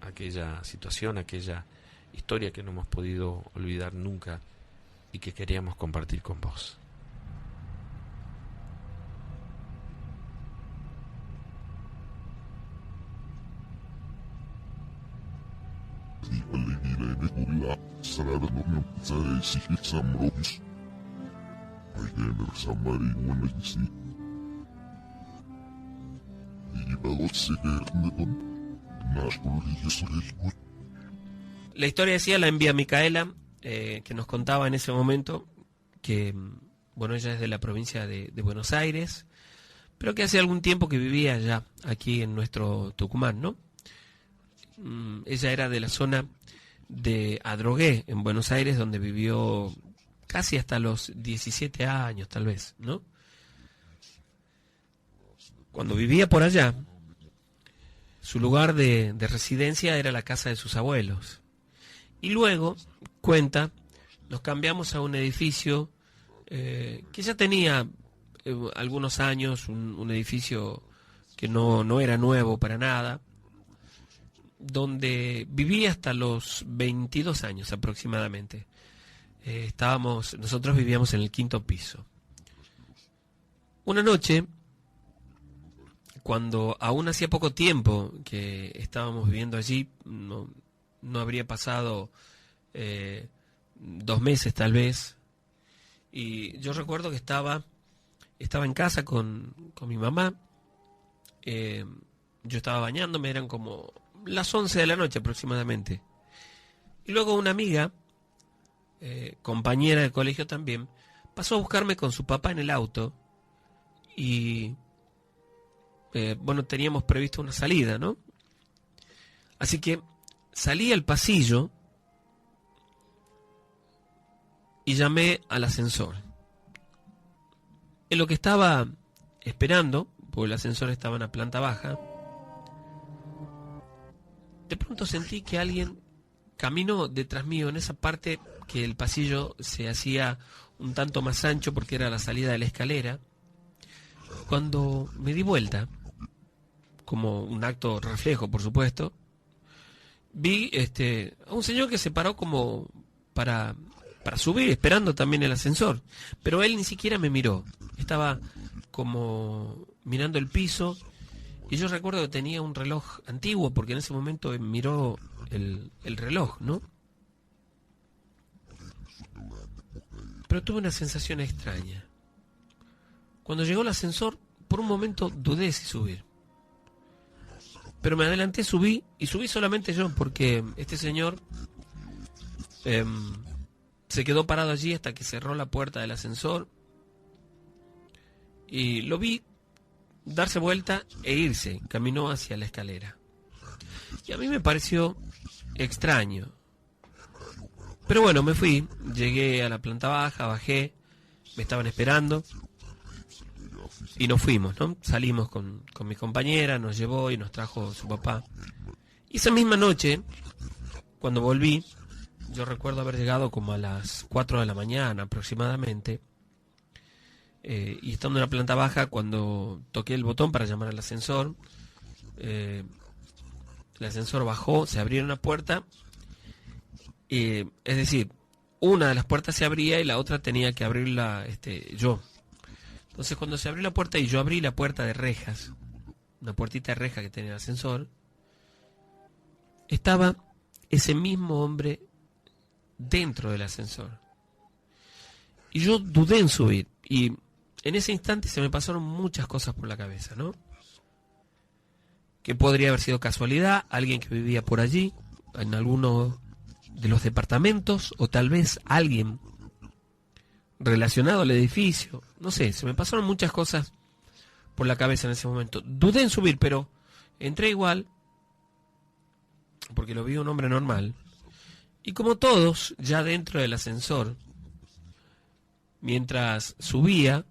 aquella situación, aquella historia que no hemos podido olvidar nunca y que queríamos compartir con vos. La historia decía, la envía Micaela, que nos contaba en ese momento que, bueno, ella es de la provincia de Buenos Aires, pero que hace algún tiempo que vivía allá, aquí en nuestro Tucumán, ¿no? Ella era de la zona de Adrogué, en Buenos Aires, donde vivió casi hasta los 17 años, tal vez, ¿no? Cuando vivía por allá, su lugar de residencia era la casa de sus abuelos. Y luego, cuenta, nos cambiamos a un edificio que ya tenía algunos años, un edificio que no era nuevo para nada, donde viví hasta los 22 años aproximadamente. Nosotros vivíamos en el 5º piso. Una noche, cuando aún hacía poco tiempo que estábamos viviendo allí, no habría pasado 2 meses tal vez, y yo recuerdo que estaba en casa con mi mamá. Yo estaba bañándome, eran como las 11 de la noche aproximadamente, y luego una amiga, compañera de colegio también, pasó a buscarme con su papá en el auto, y bueno, teníamos previsto una salida, ¿no? Así que salí al pasillo y llamé al ascensor. En lo que estaba esperando, porque el ascensor estaba en la planta baja, de pronto sentí que alguien caminó detrás mío en esa parte que el pasillo se hacía un tanto más ancho porque era la salida de la escalera. Cuando me di vuelta, como un acto reflejo, por supuesto, vi a un señor que se paró como para subir, esperando también el ascensor, pero él ni siquiera me miró, estaba como mirando el piso, y yo recuerdo que tenía un reloj antiguo, porque en ese momento miró el reloj, ¿no? Pero tuve una sensación extraña. Cuando llegó el ascensor, por un momento dudé si subir. Pero me adelanté, subí, y subí solamente yo, porque este señor se quedó parado allí hasta que cerró la puerta del ascensor, y lo vi darse vuelta e irse, caminó hacia la escalera. Y a mí me pareció extraño. Pero bueno, me fui, llegué a la planta baja, bajé, me estaban esperando, y nos fuimos, ¿no? Salimos con mi compañera, nos llevó y nos trajo su papá. Y esa misma noche, cuando volví, yo recuerdo haber llegado como a las 4 de la mañana aproximadamente, y estando en la planta baja, cuando toqué el botón para llamar al ascensor, el ascensor bajó, se abrió una puerta, es decir, una de las puertas se abría y la otra tenía que abrirla yo. Entonces cuando se abrió la puerta y yo abrí la puerta de rejas, una puertita de reja que tenía el ascensor, estaba ese mismo hombre dentro del ascensor. Y yo dudé en subir, y en ese instante se me pasaron muchas cosas por la cabeza, ¿no? Que podría haber sido casualidad, alguien que vivía por allí, en alguno de los departamentos, o tal vez alguien relacionado al edificio. No sé, se me pasaron muchas cosas por la cabeza en ese momento. Dudé en subir, pero entré igual, porque lo vi un hombre normal. Y como todos, ya dentro del ascensor, mientras subía,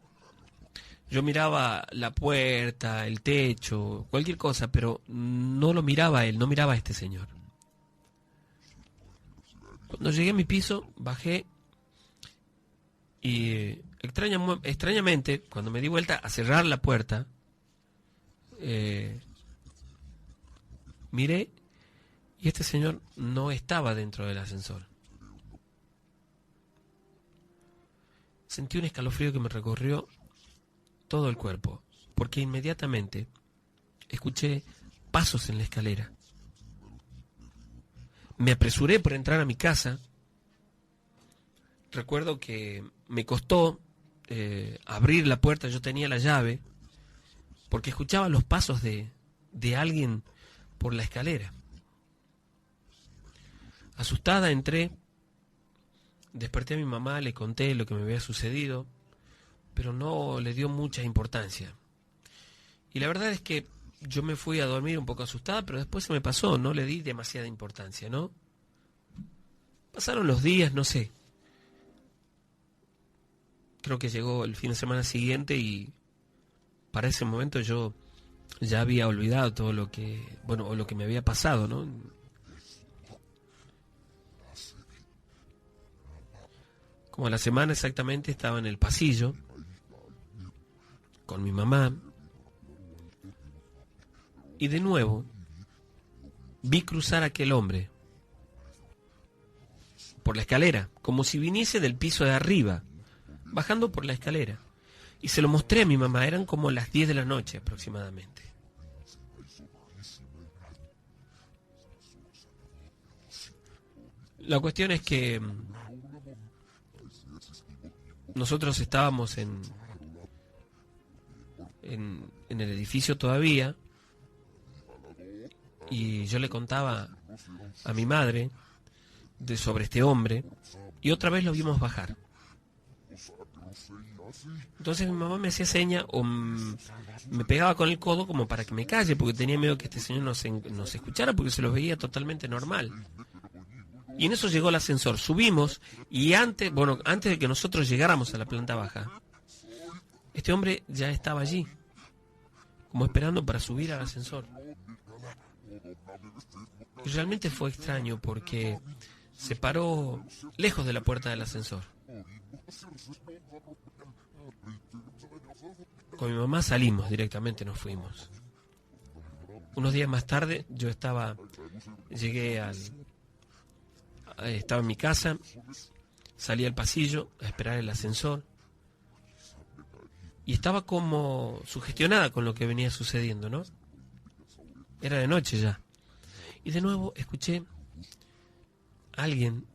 yo miraba la puerta, el techo, cualquier cosa, pero no lo miraba a él, no miraba a este señor. Cuando llegué a mi piso, bajé y extrañamente, cuando me di vuelta a cerrar la puerta, miré y este señor no estaba dentro del ascensor. Sentí un escalofrío que me recorrió todo el cuerpo, porque inmediatamente escuché pasos en la escalera. Me apresuré por entrar a mi casa. Recuerdo que me costó abrir la puerta, yo tenía la llave, porque escuchaba los pasos de alguien por la escalera. Asustada entré, desperté a mi mamá, le conté lo que me había sucedido, pero no le dio mucha importancia. Y la verdad es que yo me fui a dormir un poco asustada, pero después se me pasó, no le di demasiada importancia, ¿no? Pasaron los días, no sé. Creo que llegó el fin de semana siguiente y para ese momento yo ya había olvidado todo lo que, bueno, o lo que me había pasado, ¿no? Como a la semana exactamente estaba en el pasillo con mi mamá y de nuevo vi cruzar a aquel hombre por la escalera, como si viniese del piso de arriba, bajando por la escalera. Y se lo mostré a mi mamá, eran como las 10 de la noche aproximadamente. La cuestión es que nosotros estábamos en el edificio todavía y yo le contaba a mi madre sobre este hombre y otra vez lo vimos bajar. Entonces mi mamá me hacía seña o me pegaba con el codo como para que me calle, porque tenía miedo que este señor nos escuchara, porque se lo veía totalmente normal. Y en eso llegó el ascensor, subimos y antes de que nosotros llegáramos a la planta baja, este hombre ya estaba allí, como esperando para subir al ascensor. Y realmente fue extraño porque se paró lejos de la puerta del ascensor. Con mi mamá salimos directamente, nos fuimos. Unos días más tarde yo estaba en mi casa, salí al pasillo a esperar el ascensor y estaba como sugestionada con lo que venía sucediendo, ¿no? Era de noche ya. Y de nuevo escuché a alguien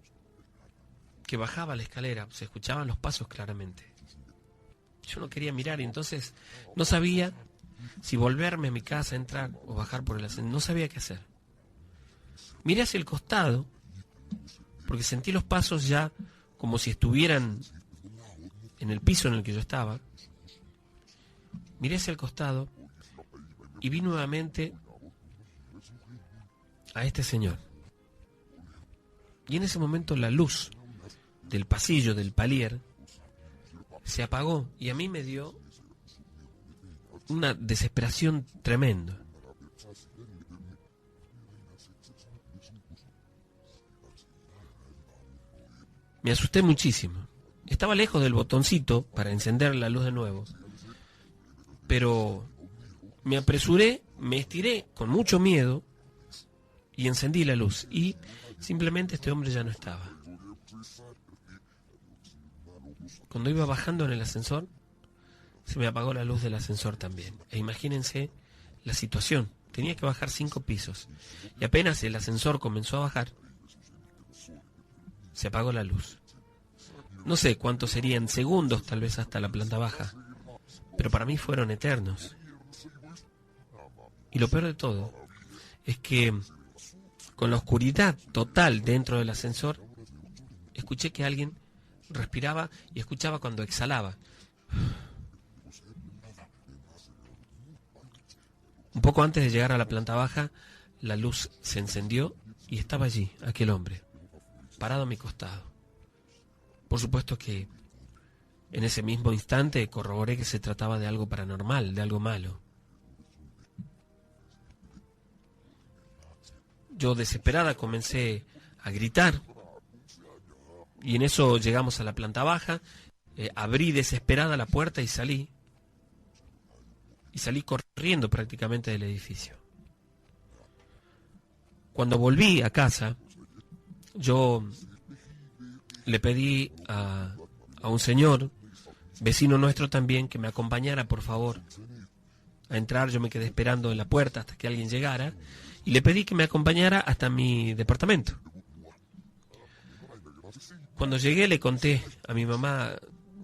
que bajaba la escalera, se escuchaban los pasos claramente. Yo no quería mirar y entonces no sabía si volverme a mi casa, entrar o bajar por el ascensor. No sabía qué hacer. Miré hacia el costado porque sentí los pasos ya como si estuvieran en el piso en el que yo estaba. Miré hacia el costado y vi nuevamente a este señor. Y en ese momento la luz del pasillo, del palier, se apagó y a mí me dio una desesperación tremenda. Me asusté muchísimo. Estaba lejos del botoncito para encender la luz de nuevo, pero me apresuré, me estiré con mucho miedo y encendí la luz y simplemente este hombre ya no estaba. Cuando iba bajando en el ascensor, se me apagó la luz del ascensor también. E imagínense la situación. Tenía que bajar 5 pisos. Y apenas el ascensor comenzó a bajar, se apagó la luz. No sé cuántos serían segundos, tal vez hasta la planta baja. Pero para mí fueron eternos. Y lo peor de todo es que con la oscuridad total dentro del ascensor, escuché que alguien respiraba y escuchaba cuando exhalaba. Un poco antes de llegar a la planta baja, la luz se encendió y estaba allí, aquel hombre, parado a mi costado. Por supuesto que en ese mismo instante corroboré que se trataba de algo paranormal, de algo malo. Yo, desesperada, comencé a gritar y en eso llegamos a la planta baja. Abrí desesperada la puerta y salí. Y salí corriendo prácticamente del edificio. Cuando volví a casa, yo le pedí a un señor, vecino nuestro también, que me acompañara, por favor, a entrar. Yo me quedé esperando en la puerta hasta que alguien llegara y le pedí que me acompañara hasta mi departamento. Cuando llegué le conté a mi mamá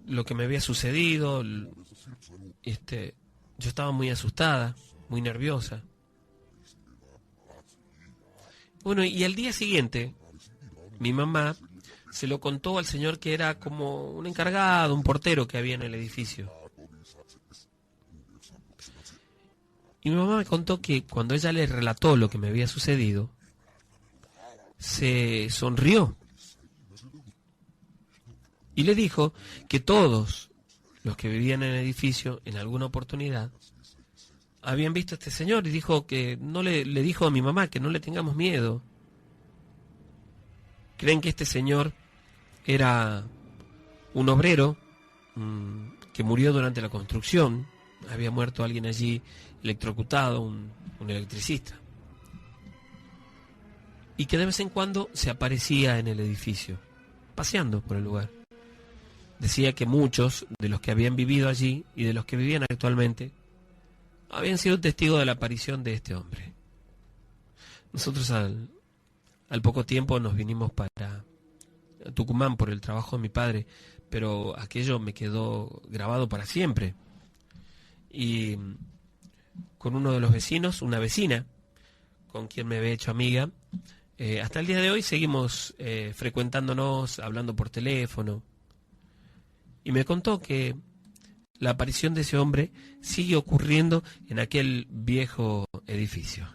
lo que me había sucedido. Yo estaba muy asustada, muy nerviosa. Bueno, y al día siguiente, mi mamá se lo contó al señor que era como un encargado, un portero que había en el edificio. Y mi mamá me contó que cuando ella le relató lo que me había sucedido, se sonrió. Y le dijo que todos los que vivían en el edificio, en alguna oportunidad, habían visto a este señor, y dijo que le dijo a mi mamá que no le tengamos miedo. Creen que este señor era un obrero que murió durante la construcción. Había muerto alguien allí electrocutado, un electricista. Y que de vez en cuando se aparecía en el edificio, paseando por el lugar. Decía que muchos de los que habían vivido allí y de los que vivían actualmente habían sido testigos de la aparición de este hombre. Nosotros al poco tiempo nos vinimos para Tucumán por el trabajo de mi padre, pero aquello me quedó grabado para siempre. Y con uno de los vecinos, una vecina, con quien me había hecho amiga, hasta el día de hoy seguimos frecuentándonos, hablando por teléfono. Y me contó que la aparición de ese hombre sigue ocurriendo en aquel viejo edificio.